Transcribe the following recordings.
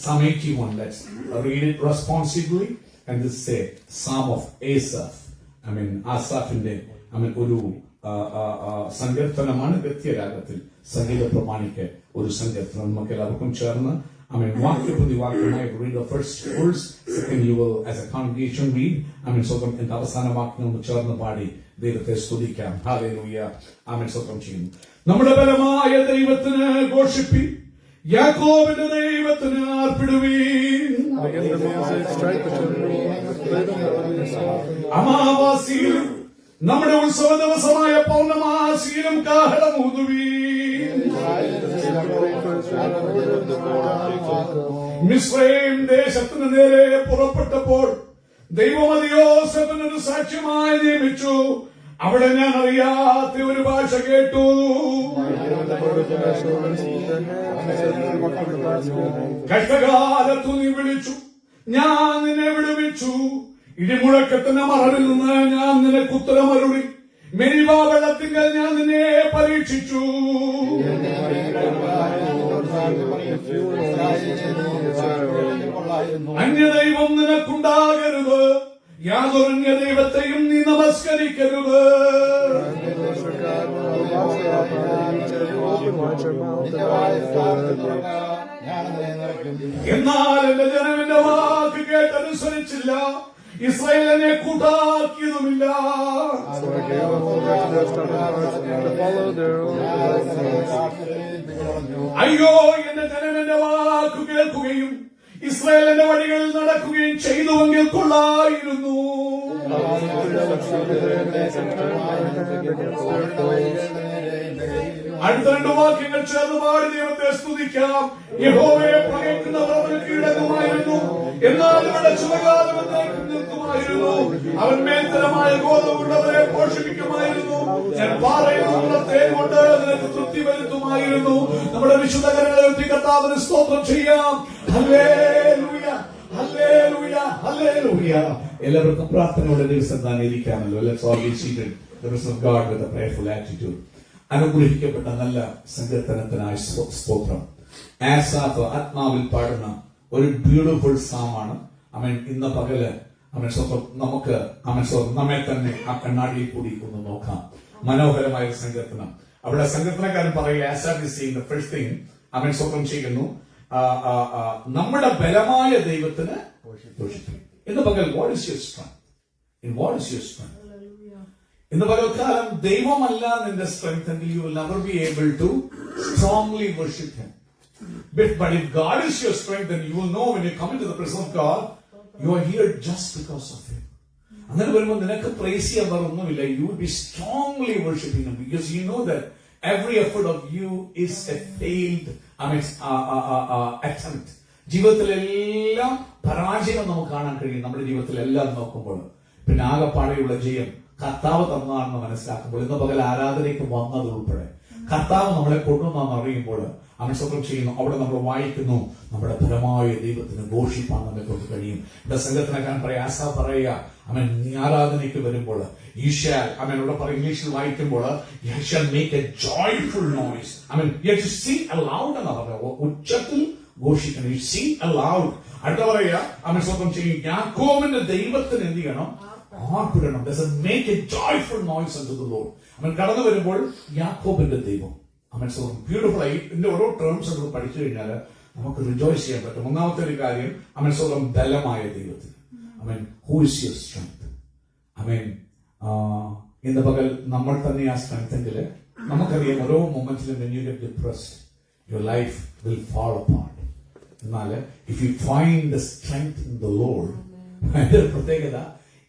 Psalm 81. Let's read it responsibly. And this say Psalm of Asaph. ആസാഫിന്റെ ഒരു സങ്കീർത്തനമാണ്. ഗദ്യരാഗത്തിൽ സംഗീത പ്രമാണിക്ക് ഒരു സങ്കീർത്തനം. നമുക്ക് എല്ലാവർക്കും ചേർന്ന് വാക്യപ്രതി വാക്യമായി read the first verse. Second you will as a congregation read. സ്വന്തം എന്റെ അവസാന വാക്യം നമുക്ക് ചേർന്ന് പാടി ദൈവത്തെ സ്തുതിക്കാം. ഹല്ലേലൂയ. സ്വന്തം ചെയ്യുന്നു. നമ്മുടെ ബലമായ ദൈവത്തിന് ഘോഷിപ്പി, യാക്കോബിന്റെ ദൈവത്തിന് ആർപ്പിടുവീൻ. അമാവാസിയിലും നമ്മുടെ ഉത്സവ ദിവസമായ പൗർണമാസിയിലും കാഹളമൂതുവീൻ. മിസ്രയീം ദേശത്തിന് നേരെ പുറപ്പെട്ടപ്പോൾ ദൈവം അത് യോസേഫിനൊരു സാക്ഷ്യമായി നിയമിച്ചു. അവിടെ ഞാൻ അറിയാത്ത ഒരു ഭാഷ കേട്ടു. കഷ്ടകാലത്തു നീ വിളിച്ചു, ഞാൻ നിന്നെ വിടുവിച്ചു. ഇടിമുഴക്കത്തിന്റെ മറവിൽ നിന്ന് ഞാൻ നിനക്ക് ഉത്തരമരുളി. മെരിബാ വെള്ളത്തിങ്കൽ ഞാൻ നിന്നെ പരീക്ഷിച്ചു. അന്യദൈവം നിനക്കുണ്ടാകരുത്, യാതൊരന്യ ദൈവത്തെയും നീ നമസ്കരിക്കരുത്. എന്നാൽ എന്റെ ജനം എന്റെ വാക്ക് കേട്ടനുസരിച്ചില്ല, ഇസ്രായേലിനെ കൂട്ടാക്കിയതുമില്ല. അയ്യോ, എന്റെ ജനം എന്റെ വാക്ക് കേൾക്കുകയും ഇസ്രായേലിന്റെ വഴികളിൽ നടക്കുകയും ചെയ്തുവെങ്കിൽ കൊള്ളായിരുന്നു. അടുത്ത രണ്ട് വാക്യങ്ങൾ ചേർന്ന് പാടി ദൈവത്തെ സ്തുതിക്കാം. യഹോവയെ പകയ്ക്കുന്നവർ അവന് കീഴടങ്ങുമായിരുന്നു, എന്നാൽ ഇവിടെ ചുമകാലം നിർത്തുമായിരുന്നു. അവൻ മേൽത്തരമായ ഗോതമ്പുള്ളവരെ പോഷിപ്പിക്കുമായിരുന്നു. ഞാൻ പാറയുള്ള തേൻ കൊണ്ട് നിനക്ക് തൃപ്തി വരുത്തുമായിരുന്നു. നമ്മുടെ വിശുദ്ധകരങ്ങളെ കർത്താവിന് സ്തോത്രം ചെയ്യാം. Hallelujah, hallelujah, hallelujah. എല്ലാവർക്കും പ്രാർത്ഥനയുടെ ദിവസം തന്നെ ഇരിക്കാമല്ലോ. Let's all be seated in the presence of God with a prayerful attitude. അനുഗ്രഹിക്കപ്പെട്ട നല്ല സങ്കീർത്തനത്തിനായി സ്തോത്രം. ആസാഫ് ആത്മാവിൽ പാടുന്ന ഒരു ബ്യൂട്ടിഫുൾ സാമാണ്. ഇന്ന് പകല് നമുക്ക് നമ്മെ തന്നെ ആ കണ്ണാടിയിൽ കൂടി ഒന്ന് നോക്കാം. മനോഹരമായ സങ്കീർത്തനം. അവിടെ സങ്കീർത്തനക്കാരൻ പറയുക, Asaph is saying the first thing, സ്വന്തം ചെയ്യുന്നു, നമ്മുടെ ബലമായ ദൈവത്തിന് ഘോഷിക്കും. ഇന്ന് പകൽ what is your strength? In what is your strength? ഇന്ന് പകൽക്കാലം ദൈവമല്ല നിന്റെ സ്ട്രെങ്ത് എങ്കിൽ you will never be able to strongly worship him. But if God is your strength, then you will know when you come into the presence of God, you are here just because of him. അങ്ങനെ വരുമ്പോൾ നിനക്ക് price ചെയ്യാൻ വേറൊന്നുമില്ല. You will be strongly worshiping him because you know that every effort of you is a failed attempt. ജീവിതത്തിലെല്ലാം പരാജയം നമുക്ക് കാണാൻ കഴിയും. നമ്മുടെ ജീവിതത്തിലെല്ലാം നോക്കുമ്പോൾ പിന്നെ ആകെപ്പാടെയുള്ള ജയം കർത്താവ് തന്നതാണെന്ന് മനസ്സിലാക്കുമ്പോൾ, ഇന്ന് പകൽ ആരാധനയ്ക്ക് വന്നത് ഉൾപ്പെടെ കർത്താവ് നമ്മളെ കൊണ്ടുവന്നെന്ന് അറിയുമ്പോൾ സ്വന്തം ചെയ്യുന്നു. അവിടെ നമ്മൾ വായിക്കുന്നു, നമ്മുടെ ഫലമായ ദൈവത്തിന് ഘോഷിപ്പാൻ നമ്മെ കൊണ്ട് കഴിയും. ഇവിടെ സംഘത്തിനൊക്കെ പറയാ, ആസാ പറയുക, നീ ആരാധനയ്ക്ക് വരുമ്പോൾ ഇവിടെ ഇംഗ്ലീഷിൽ വായിക്കുമ്പോൾ you shall make a joyful noise. You have to sing aloud എന്നാ പറയുക. ഉച്ചത്തിൽ ഘോഷിക്കണം. You sing aloud. അടുത്ത പറയുക, സ്വന്തം ചെയ്യും, യാക്കോബിന്റെ ദൈവത്തിന് എന്ത് ചെയ്യണം? ആർപ്പിടണം. Make a joyful noise unto the Lord. കടന്നു വരുമ്പോൾ യാക്കോബിന്റെ ദൈവം ബ്യൂട്ടിഫുൾ ആയി ഇതിന്റെ ഓരോ ടേംസ് നമ്മൾ പഠിച്ചു കഴിഞ്ഞാൽ നമുക്ക് റിജോയ്സ് ചെയ്യാൻ പറ്റും. ഒന്നാമത്തെ ഒരു കാര്യം, സ്വന്തം ബലമായ ദൈവത്തിന്. Who is your strength? ഇന്ന് പകൽ നമ്മൾ തന്നെ ആ സ്ട്രെങ്ത് എങ്കിൽ നമുക്കറിയാം, ഓരോ മൊമെന്റിലും when you get depressed, your life will fall apart. എന്നാൽ if you find the strength in the Lord, അതിന്റെ പ്രത്യേകത,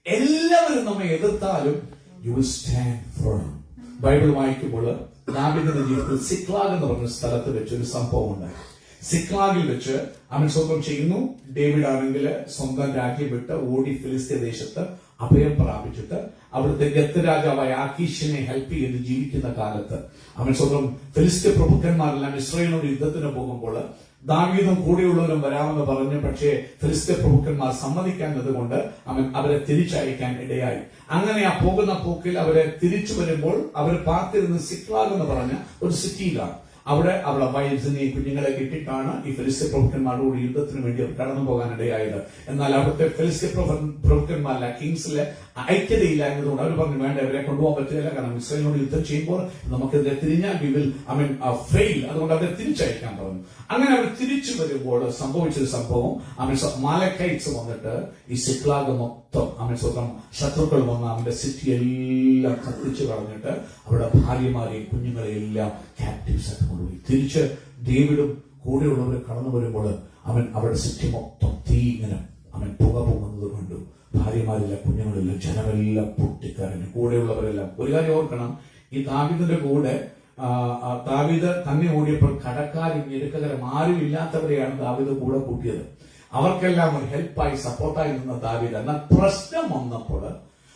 എല്ലാവരും നമ്മെ എതിർത്താലും you will stand firm. Bible വായിക്കുമ്പോൾ ദാവീദിന്റെ ജീവിതത്തിൽ സിക്ലാഗ് എന്ന് പറഞ്ഞ സ്ഥലത്ത് വെച്ച് ഒരു സംഭവം ഉണ്ടായി. സിക്ലാഗിൽ വെച്ച് സ്വന്തം ചെയ്യുന്നു. ഡേവിഡ് ആണെങ്കിൽ സ്വന്തം രാജ്യം വിട്ട് ഓടി ഫിലിസ്തീയ ദേശത്ത് അഭയം പ്രാപിച്ചിട്ട് അവിടുത്തെ ഗത്ത് രാജാവായ ആക്കീഷിനെ ഹെൽപ്പ് ചെയ്ത് ജീവിക്കുന്ന കാലത്ത് സ്വന്തം ഫിലിസ്തീയ പ്രഭുക്കന്മാരെല്ലാം ഇസ്രായേലിനോട് യുദ്ധത്തിന് പോകുമ്പോൾ ദാവീദും കൂടെയുള്ളവരും വരാമെന്ന് പറഞ്ഞു. പക്ഷേ ഫിലിസ്തീയ പ്രഭുക്കന്മാർ സമ്മതിക്കാഞ്ഞത് കൊണ്ട് അവരെ തിരിച്ചയക്കാൻ ഇടയായി. അങ്ങനെ ആ പോകുന്ന പോക്കിൽ അവരെ തിരിച്ചു വരുമ്പോൾ അവർ പാർത്തിരുന്ന് സിക്ലാഗ് എന്ന് പറഞ്ഞ ഒരു സിറ്റിയിലാണ്. അവിടെ അവളെ വൈഫിനെയും കുഞ്ഞുങ്ങളെ കിട്ടിയിട്ടാണ് ഈ ഫെലിസ്ത്യ പ്രഭുക്കന്മാരോട് യുദ്ധത്തിന് വേണ്ടി അവർ കടന്നു പോകാനിടയായത്. എന്നാൽ അവിടുത്തെ ഫെലിസ്ത്യ പ്രഭുക്കന്മാരിലെ കിങ്സിലെ ഐക്യതയില്ലായിരുന്നതുകൊണ്ട് അവർ പറഞ്ഞു, വേണ്ട, ഇവരെ കൊണ്ടുപോകാൻ പറ്റില്ല, കാരണം ഇസ്രായേലിനോട് യുദ്ധം ചെയ്യുമ്പോൾ നമുക്കിതിനെ തിരിഞ്ഞാൽ വി വിൽ ഫെയിൽ, അതുകൊണ്ട് അവരെ തിരിച്ചയക്കാൻ പറഞ്ഞു. അങ്ങനെ അവർ തിരിച്ചു വരുമ്പോൾ സംഭവിച്ചൊരു സംഭവം, മാലക്കൈറ്റ്സ് വന്നിട്ട് ഈ സിക്ലാഗ് മൊത്തം സ്വന്തം ശത്രുക്കൾ വന്ന് അവന്റെ സിറ്റി എല്ലാം കത്തിച്ചു കളഞ്ഞിട്ട് അവിടെ ഭാര്യമാരെയും കുഞ്ഞുങ്ങളെയും എല്ലാം ക്യാപ്റ്റീവ്സ് ആയിട്ട് കൊണ്ടുപോയി. തിരിച്ച് ഡേവിഡും കൂടെയുള്ളവർ കടന്നു വരുമ്പോൾ അവരുടെ സിറ്റി മൊത്തം തീ ഇങ്ങനെ പുക പോകുന്നത് കണ്ടു. ഭാര്യമാരില്ല, കുഞ്ഞുങ്ങളില്ല, ജനമെല്ലാം പൊട്ടിക്കരഞ്ഞു, കൂടെയുള്ളവരെല്ലാം. ഒരു കാര്യം ഓർക്കണം, ഈ ദാവീദിന്റെ കൂടെ ദാവീദ് തന്നെ ഓടിയപ്പോൾ കടക്കാരും ഞെരുക്കകരും ആരും ഇല്ലാത്തവരെയാണ് ദാവീദ് കൂടെ കൂട്ടിയത്. അവർക്കെല്ലാം ഒരു ഹെൽപ്പായി സപ്പോർട്ടായി നിന്ന ദാവീദ്. എന്നാൽ പ്രശ്നം വന്നപ്പോൾ,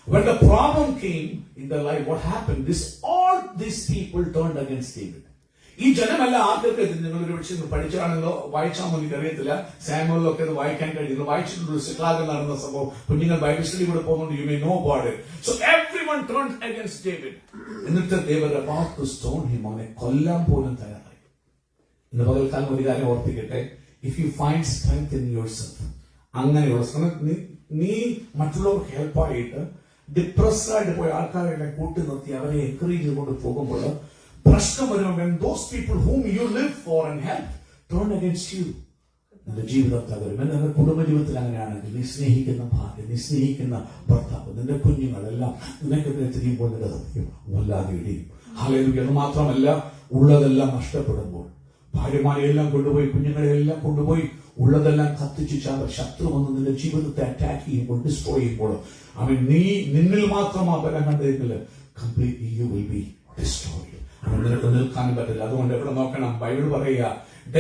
when the problem came in their life, what happened? All these people turned against David. ഈ ജനമല്ല ആദ്യത്തെ, നിങ്ങൾ ഒരു പക്ഷേ പഠിച്ചാണല്ലോ, വായിച്ചാണോ എനിക്കറിയത്തില്ല, സാമുവലിലൊക്കെ അത് വായിക്കാൻ കഴിയുന്നു, വായിച്ചിട്ടുണ്ട്. സിക്ലാഗ് നടന്ന സംഭവം, കുഞ്ഞുങ്ങൾ ബൈബിൾ സ്റ്റഡി കൂടെ പോകുന്നുണ്ട്, you may know about it. So everyone turned against David. എന്നിട്ട് they were about to stone him, അവനെ കൊല്ലാൻ പോലും തയ്യാറായി. ഇന്ന് പകൽക്കാലം ഒരു കാര്യം ഓർപ്പിക്കട്ടെ, if you find strength in yourself, അങ്ങനെയുള്ള നീ മറ്റുള്ളവർക്ക് ഹെൽപ്പായിട്ട് ഡിപ്രസ്ഡ് ആയിട്ട് പോയ ആൾക്കാരെ കൂട്ടി നിർത്തി അവരെ എൻകറേജ് ചെയ്തുകൊണ്ട് പോകുമ്പോൾ പ്രശ്നം വരുമ്പോൾ, when those people whom you live for and help turn against you, നിന്റെ ജീവിതം തകരും. നിന്റെ കുടുംബ ജീവിതത്തിൽ അങ്ങനെയാണെങ്കിൽ നീ സ്നേഹിക്കുന്ന ഭാര്യ, നീ സ്നേഹിക്കുന്ന ഭർത്താവ്, നിന്റെ കുഞ്ഞുങ്ങളെല്ലാം നിനക്കെതിരെ തിരിയുമ്പോൾ നിന്റെ ഹൃദയം വല്ലാതെ ഇടിയും. ഹല്ലേലൂയ. എന്ന് മാത്രമല്ല, ഉള്ളതെല്ലാം നഷ്ടപ്പെടുമ്പോൾ, ഭാര്യമാരെയെല്ലാം കൊണ്ടുപോയി, കുഞ്ഞുങ്ങളെല്ലാം കൊണ്ടുപോയി, ഉള്ളതെല്ലാം കത്തിച്ചു ശത്രു വന്ന് നിന്റെ ജീവിതത്തെ അറ്റാക്ക് ചെയ്യുമ്പോൾ, ഡിസ്ട്രോയ് ചെയ്യുമ്പോൾ, നിന്നിൽ മാത്രം ആ ബലം കണ്ടെങ്കിൽ completely you will be destroyed. നിനക്ക് നിൽക്കാനും പറ്റില്ല. അതുകൊണ്ട് എവിടെ നോക്കണം, ബൈബിൾ പറയുക,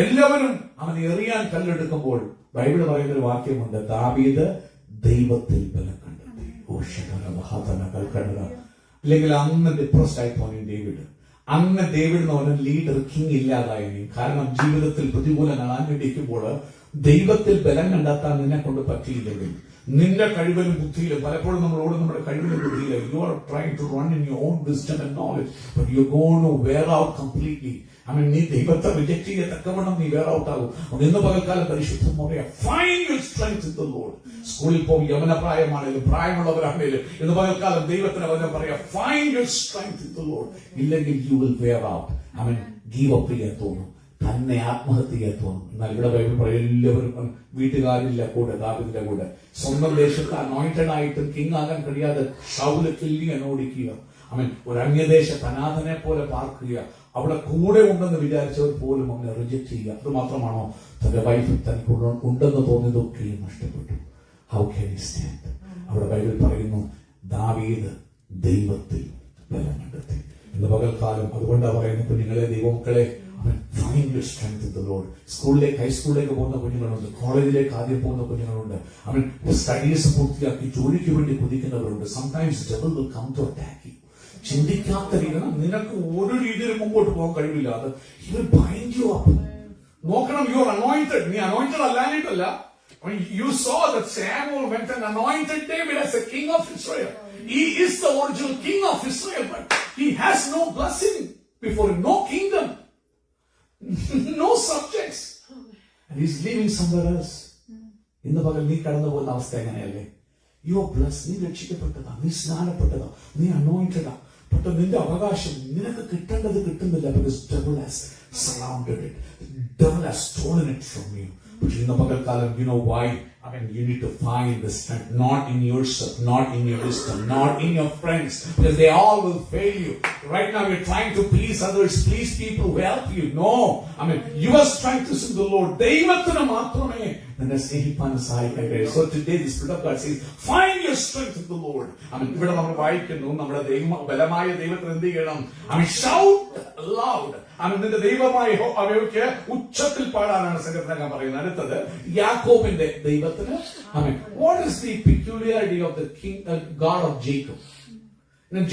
എല്ലാവരും അവനെ എറിയാൻ കല്ലെടുക്കുമ്പോൾ ബൈബിൾ പറയുന്ന ഒരു വാക്യമുണ്ട്, ദാവീദ് ദൈവത്തിൽ ബലം കണ്ടെത്തി. അല്ലെങ്കിൽ അന്ന് ഡിപ്രസ്ഡ് ആയി പോയി ഡേവിഡ്. അന്ന് ഡേവിഡ് എന്ന് പറഞ്ഞ ലീഡർ, കിങ് ഇല്ലാതായി. കാരണം ജീവിതത്തിൽ പ്രതികൂലങ്ങൾ അന്വേഷിക്കുമ്പോൾ ദൈവത്തിൽ ബലം കണ്ടെത്താൻ നിന്നെ കൊണ്ട് പറ്റിയില്ലെങ്കിൽ, നിന്റെ കഴിവിലും ബുദ്ധിയിലും, പലപ്പോഴും നമ്മളോട് നമ്മുടെ കഴിവിലും ബുദ്ധിയിലും, you are trying to run in your own wisdom and knowledge, but you gone to wear out completely. നീ ദൈവത്തെ റിജക്ട് ചെയ്യത്തക്കവണ്ണം നീ വെയർ ഔട്ട് ആകും. ഇന്ന് പകൽക്കാലം പരിശുദ്ധം പറയാം, find your strength in the Lord. സ്കൂളിൽ പോകും, യവന പ്രായമാണെങ്കിലും പ്രായമുള്ളവരാണെങ്കിലും ഇന്ന് പകൽക്കാലം ദൈവത്തിന് അവനെ പറയാം, find your strength in the Lord. ഇല്ലെങ്കിൽ you will wear out. Give up ചെയ്യാൻ തോന്നും, തന്നെ ആത്മഹത്യ ചെയ്യാൻ തോന്നും. എന്നാൽ ഇവിടെ ബൈബിൾ പറയും, എല്ലാവരും വീട്ടുകാരില്ല കൂടെ, ദാവീദിന്റെ കൂടെ, സ്വന്തം ദേശത്ത് അനോയിന്റഡ് ആയിട്ടും കിങ് ആകാൻ കഴിയാതെ ഷൗല് കില്ലിങ് ഓടിക്കുക, ഒരു അന്യദേശത്ത് അനാഥനെ പോലെ പാർക്കുക, അവിടെ കൂടെ ഉണ്ടെന്ന് വിചാരിച്ചവർ പോലും അവനെ റിജക്ട് ചെയ്യുക. അത് മാത്രമാണോ, തന്റെ വൈഫ് തനിക്ക് ഉണ്ടെന്ന് തോന്നിയതൊക്കെയും നഷ്ടപ്പെട്ടു. How can he stand? അവിടെ ബൈബിൾ പറയുന്നു, ദാവീദ് ദൈവത്തിൽ ബലം കണ്ടെത്തി. ഇന്ന് പകൽക്കാലം അതുകൊണ്ടാണ് പറയുന്നത്, കുഞ്ഞുങ്ങളെ, ദൈവമക്കളെ, find your strength in the Lord. സ്കൂളിലേക്ക്, ഹൈസ്കൂളിലേക്ക് പോകുന്ന കുഞ്ഞുങ്ങളുണ്ട്, കോളേജിലേക്ക് ആദ്യം പോകുന്ന കുഞ്ഞുങ്ങളുണ്ട്, സ്റ്റഡീസ് പൂർത്തിയാക്കി ജോലിക്ക് വേണ്ടി കുതിക്കുന്നവരുണ്ട്. Sometimes devil will come to attack you. ചിന്തിക്കാത്ത രീതിയിൽ നിനക്ക് ഒരു രീതിയിലും മുമ്പോട്ട് പോകാൻ കഴിവില്ല. അത് he will bind you up. നോക്കണം, you are anointed. നീ anointed അല്ലാഞ്ഞിട്ടല്ല. You saw that Samuel went and anointed David as a king of Israel. He is the original king of Israel, but he has no blessing before him, no kingdom. No subjects, and he's living somewhere else. ഇന്ന് പകൽ നീ കടന്നു പോകുന്ന അവസ്ഥ എങ്ങനെയല്ലേ? You are blessed, നീ രക്ഷിക്കപ്പെട്ടതാ, നീ സ്നാനപ്പെട്ടതാ, നീ അനോയിന്റഡാ. പക്ഷെ നിന്റെ അവകാശം നിനക്ക് കിട്ടേണ്ടത് കിട്ടുന്നില്ല. because devil has surrounded it, devil has stolen it from you. പക്ഷെ ഇന്ന് പകൽക്കാലം, you know why? You need to find the strength, not in yourself, not in your wisdom, not in your friends, because they all will fail you. Right now you're trying to please others, please people who help you. No, your strength is in the Lord. ദൈവത്തിന് മാത്രമേ നിന്നെ സ്നേഹിപ്പാൻ സഹായിക്കാൻ കഴിയൂ. So today the Spirit of God says, find your strength in the Lord. ഇവിടെ നമ്മൾ വായിക്കുന്നു, നമ്മുടെ ബലമായ ദൈവത്തിന് എന്ത് ചെയ്യണം? shout loud. നിന്റെ ദൈവമായ അവയ്ക്ക് ഉച്ചത്തിൽ പാടാനാണ് സംഘടന പറയുന്നത്. അടുത്തത് യാക്കോബിന്റെ ദൈവത്തിന്. What is the peculiarity of the king, God of Jacob?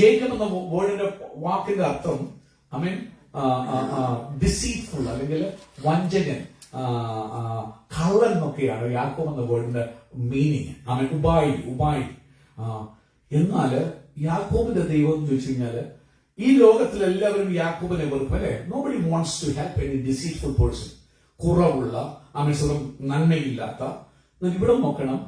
Jacob എന്ന വേർഡിന്റെ വാക്കിന്റെ അർത്ഥം ഡിസീറ്റ്ഫുൾ, അല്ലെങ്കിൽ വഞ്ചകൻ, കള്ളൻ എന്നൊക്കെയാണ് യാക്കോബ് എന്ന വേർഡിന്റെ മീനിങ്. ഉപായി. എന്നാൽ യാക്കോബിന്റെ ദൈവം എന്ന് ചോദിച്ചു കഴിഞ്ഞാല് ഈ ലോകത്തിൽ എല്ലാവരും യാക്കോബിനെ വെറുപ്പ് അല്ലെ. Nobody wants to help any deceitful person. കുറവുള്ള ആമേശ്വരം നന്മയില്ലാത്ത. ഇവിടെ നോക്കണം,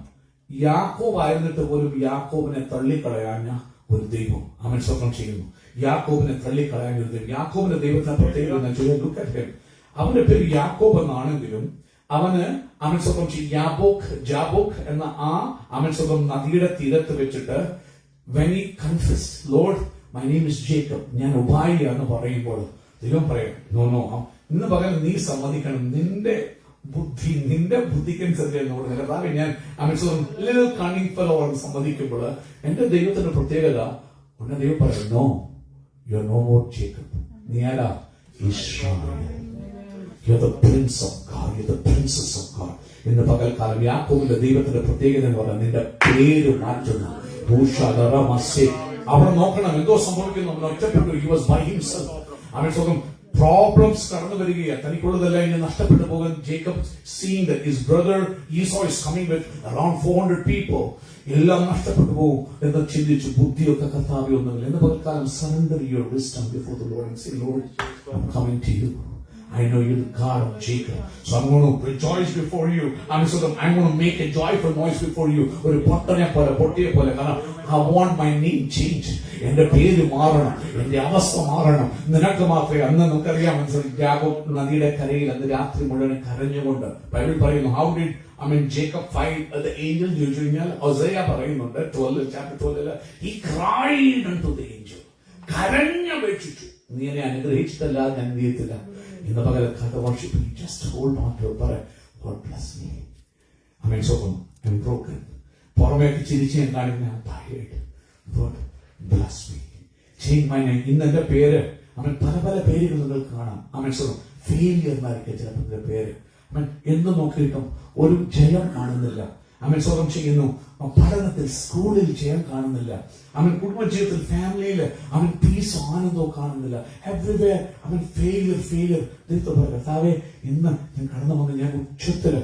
യാക്കോബ് ആയിരുന്നിട്ട് പോലും യാക്കോബിനെ തള്ളിക്കളയാഞ്ഞ ഒരു ദൈവം ആമേശ്വരം ചെയ്യുന്നു. യാക്കോബിനെ തള്ളിക്കളയാൻ ഒരു ദൈവം. യാക്കോബിന്റെ ദൈവത്തിന് പ്രത്യേകത അവന്റെ പേര് യാക്കോബ് എന്നാണെങ്കിലും അവന് ആമേശ്വരം ജാബോക്ക് എന്ന ആ ആമേശ്വരം നദിയുടെ തീരത്ത് വെച്ചിട്ട് when he confessed, Lord, my name is Jacob, ഞാൻ ഉപായിയാന്ന് പറയുമ്പോൾ ദൈവം പറയാം, നോ ഇന്ന് പകരം നീ സമ്മതിക്കണം, നിന്റെ ബുദ്ധിക്കനുസരിച്ച് എന്നോട് കർത്താവേ ഞാൻ ലിറ്റിൽ കണ്ണിങ് ഫെല്ലോ സമ്മതിക്കുമ്പോൾ എന്റെ ദൈവത്തിന്റെ പ്രത്യേകത ഉടനെ ദൈവം പറയും, no you are no more Jacob, നീ ആരാ? Israel. You are the Prince of God. You are the Princess of God. ഇന്ന് പകൽക്കാലം യാക്കോബിന്റെ ദൈവത്തിന്റെ പ്രത്യേകത എന്ന് പറഞ്ഞാൽ നിന്റെ പേര് മാറ്റുന്നു. അവിടെ നോക്കണം എന്തോ സംഭവിക്കുന്നു. അവൻ ഒറ്റപ്പെട്ടു. He was by himself. അവൻ സ്വന്തം പ്രോബ്ലംസ് കടന്നു വരികയാണ്. തനിക്കുള്ളതെല്ലാം ഇനി നഷ്ടപ്പെട്ടു പോകാൻ Jacob seeing that his brother Esau is coming with around 400 people. എല്ലാം നഷ്ടപ്പെട്ടു പോകും എന്ന് ചിന്തിച്ചു. ബുദ്ധിയൊക്കെ കർത്താവേ ഒന്നുമില്ല. ഇന്ന് പകൽക്കാലം surrender your wisdom before the Lord and say, Lord, I'm coming to you. I know you're the God of Jacob. So I'm going to rejoice before you. I'm going to make a joyful noise before you. ഒരു പൊട്ടിയെ പോലെ. കാരണം I want my name changed. എന്റെ പേര് മാറണം, എന്റെ അവസ്ഥ മാറണം. നിനക്ക് മാത്രമേ. അന്ന് നമുക്കറിയാം യാക്കോബ് നദിയുടെ കരയിൽ അന്ന് രാത്രി മുഴുവൻ കരഞ്ഞുകൊണ്ട് ബൈബിൾ പറയുന്നു. How did Jacob fight the angel? ചോദിച്ചു കഴിഞ്ഞാൽ ഹോസേയ പറയുന്നുണ്ട് 12 chapter 12 he cried unto the angel. കരഞ്ഞപേക്ഷിച്ചു, നീ എന്നെ അനുഗ്രഹിച്ചിട്ടല്ല ഞാൻ നീയത്തില്ല. In the Bhagavad worship, just hold on to it. God bless me. I'm broken. പുറമേക്ക് ചിരിച്ച് ഞാൻ കാണിക്കുന്ന I'm tired. God bless me. Change my name. ഇന്ന് എന്റെ പേര് പല പേരുകൾ നിങ്ങൾക്ക് കാണാം. ഫെയിലിയർ എന്നായിരിക്കും ചിലപ്പോൾ പേര്. എന്ന് നോക്കിയിട്ടും ഒരു ജയം കാണുന്നില്ല. സ്വന്തം ചെയ്യുന്നു. പഠനത്തിൽ സ്കൂളിൽ ജയം കാണുന്നില്ല. കുടുംബജീവിതത്തിൽ ഫാമിലിയിൽ പീസ് ആനന്ദവും കാണുന്നില്ല. Everywhere failure. കർത്താവേ ഇന്ന് ഞാൻ കടന്നു വന്ന് ഞാൻ ഉച്ചത്തിൽ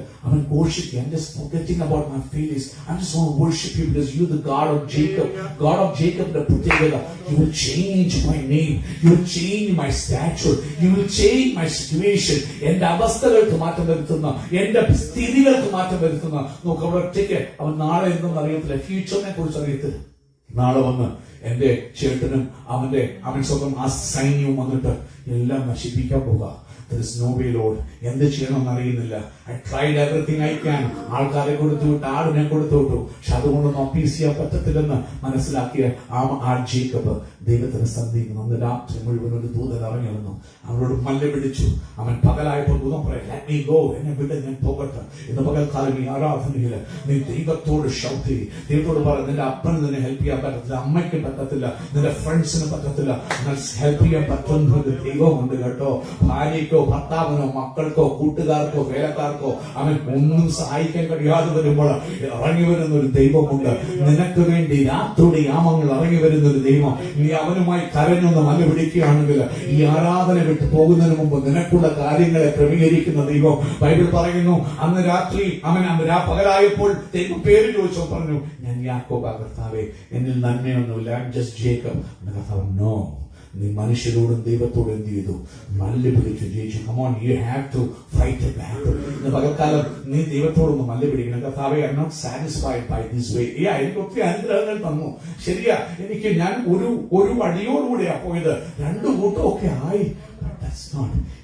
ഘോഷിക്കുക. I'm just forgetting about my failures. I just want to worship you because you're the God of Jacob. God of Jacob the പ്രത്യേകത. You will change my name. You will change my stature. You will change my situation. എന്റെ അവസ്ഥകൾക്ക് മാറ്റം വരുത്തുന്ന, എന്റെ സ്ഥിതികൾക്ക് മാറ്റം വരുത്തുന്ന. നോക്ക് അവിടെ ഒറ്റയ്ക്ക് അവൻ നാളെ എന്തെന്ന് അറിയത്തില്ല, ഫ്യൂച്ചറിനെ കുറിച്ച് അറിയത്തില്ല. നാളെ വന്ന് എന്റെ ചേട്ടനും അവൻ സ്വന്തം ആ സൈന്യവും വന്നിട്ട് എല്ലാം നശിപ്പിക്കാൻ പോവുക. There is no way, Lord. എന്ത് ചെയ്യണമെന്ന് അറിയുന്നില്ല. I tried everything I can. ആൾക്കാരെ കൊടുത്തു വിട്ടു, ആടിനെ കൊടുത്തു വിട്ടു. പക്ഷെ അതുകൊണ്ടൊന്നും അപ്പീസ് ചെയ്യാൻ പറ്റത്തില്ലെന്ന് മനസ്സിലാക്കിയ ആ ജേക്കബ് ദൈവത്തിന് സന്ധിക്കുന്നു. അന്ന് രാത്രി മുഴുവൻ ഒരു ദൂതൻ ഇറങ്ങി വന്നു. അവനോട് മല്ല പിടിച്ചു. അവൻ പകലായപ്പോൾ ദൂതം പറയാം, let me go, എന്നെ വിട്, ഞാൻ പോകട്ടെ. ഇന്ന് പകൽക്കാലം ഈ ആരാധനയിൽ നീ ദൈവത്തോട് ഷൗട്ട് ചെയ്യും. ദൈവത്തോട് പറ, നിന്റെ അപ്പന് നിന്നെ ഹെൽപ്പ് ചെയ്യാൻ പറ്റത്തില്ല, അമ്മയ്ക്ക് പറ്റത്തില്ല, നിന്റെ ഫ്രണ്ട്സിന് പറ്റത്തില്ല, ഹെൽപ്പ് ചെയ്യാൻ പറ്റുന്ന ഒരു ദൈവമുണ്ട് കേട്ടോ. ഭാര്യയ്ക്കോ ഭർത്താവിനോ മക്കൾക്കോ കൂട്ടുകാർക്കോ വേലക്കാർക്കോ ഒന്നും സഹായിക്കാൻ കഴിയാതെ വരുമ്പോൾ ഇറങ്ങി വരുന്ന ഒരു ദൈവമുണ്ട്. നിനക്ക് വേണ്ടി രാത്രിയുടെ യാമങ്ങൾ ഇറങ്ങി വരുന്ന ഒരു ദൈവം. നീ അവനുമായി കരഞ്ഞൊന്ന് മല പിടിക്കുകയാണെങ്കിൽ ഈ ആരാധന വിട്ട് പോകുന്നതിന് മുമ്പ് നിനക്കുള്ള കാര്യങ്ങളെ ക്രമീകരിക്കുന്ന ദൈവം. ബൈബിൾ പറയുന്നു, അന്ന് രാത്രി പകലായപ്പോൾ ദൈവം പേര് ചോദിച്ചോ പറഞ്ഞു, ഞാൻ യാക്കോബാ കർത്താവേ, എന്നിൽ നന്മയൊന്നുമില്ല, ഐ ആം ജസ്റ്റ് ജേക്കബ്. കർത്താവ് നോ, നീ മനുഷ്യരോടും ദൈവത്തോടും എന്ത് ചെയ്തു? മല്ല് പിടിച്ചു ജയിച്ചു. Come on, you have to fight a battle. ഇന്ന് പകൽക്കാലം നീ ദൈവത്തോടൊന്ന് മല്ല് പിടിക്കണം. കർത്താവേ, I am not satisfied by this way. എനിക്ക് ഒത്തിരി അനുഗ്രഹങ്ങൾ തന്നു, ശരിയാ. ഞാൻ ഒരു വടിയോടുകൂടിയാ പോയത്, 2 കൂട്ടമൊക്കെ ആയി.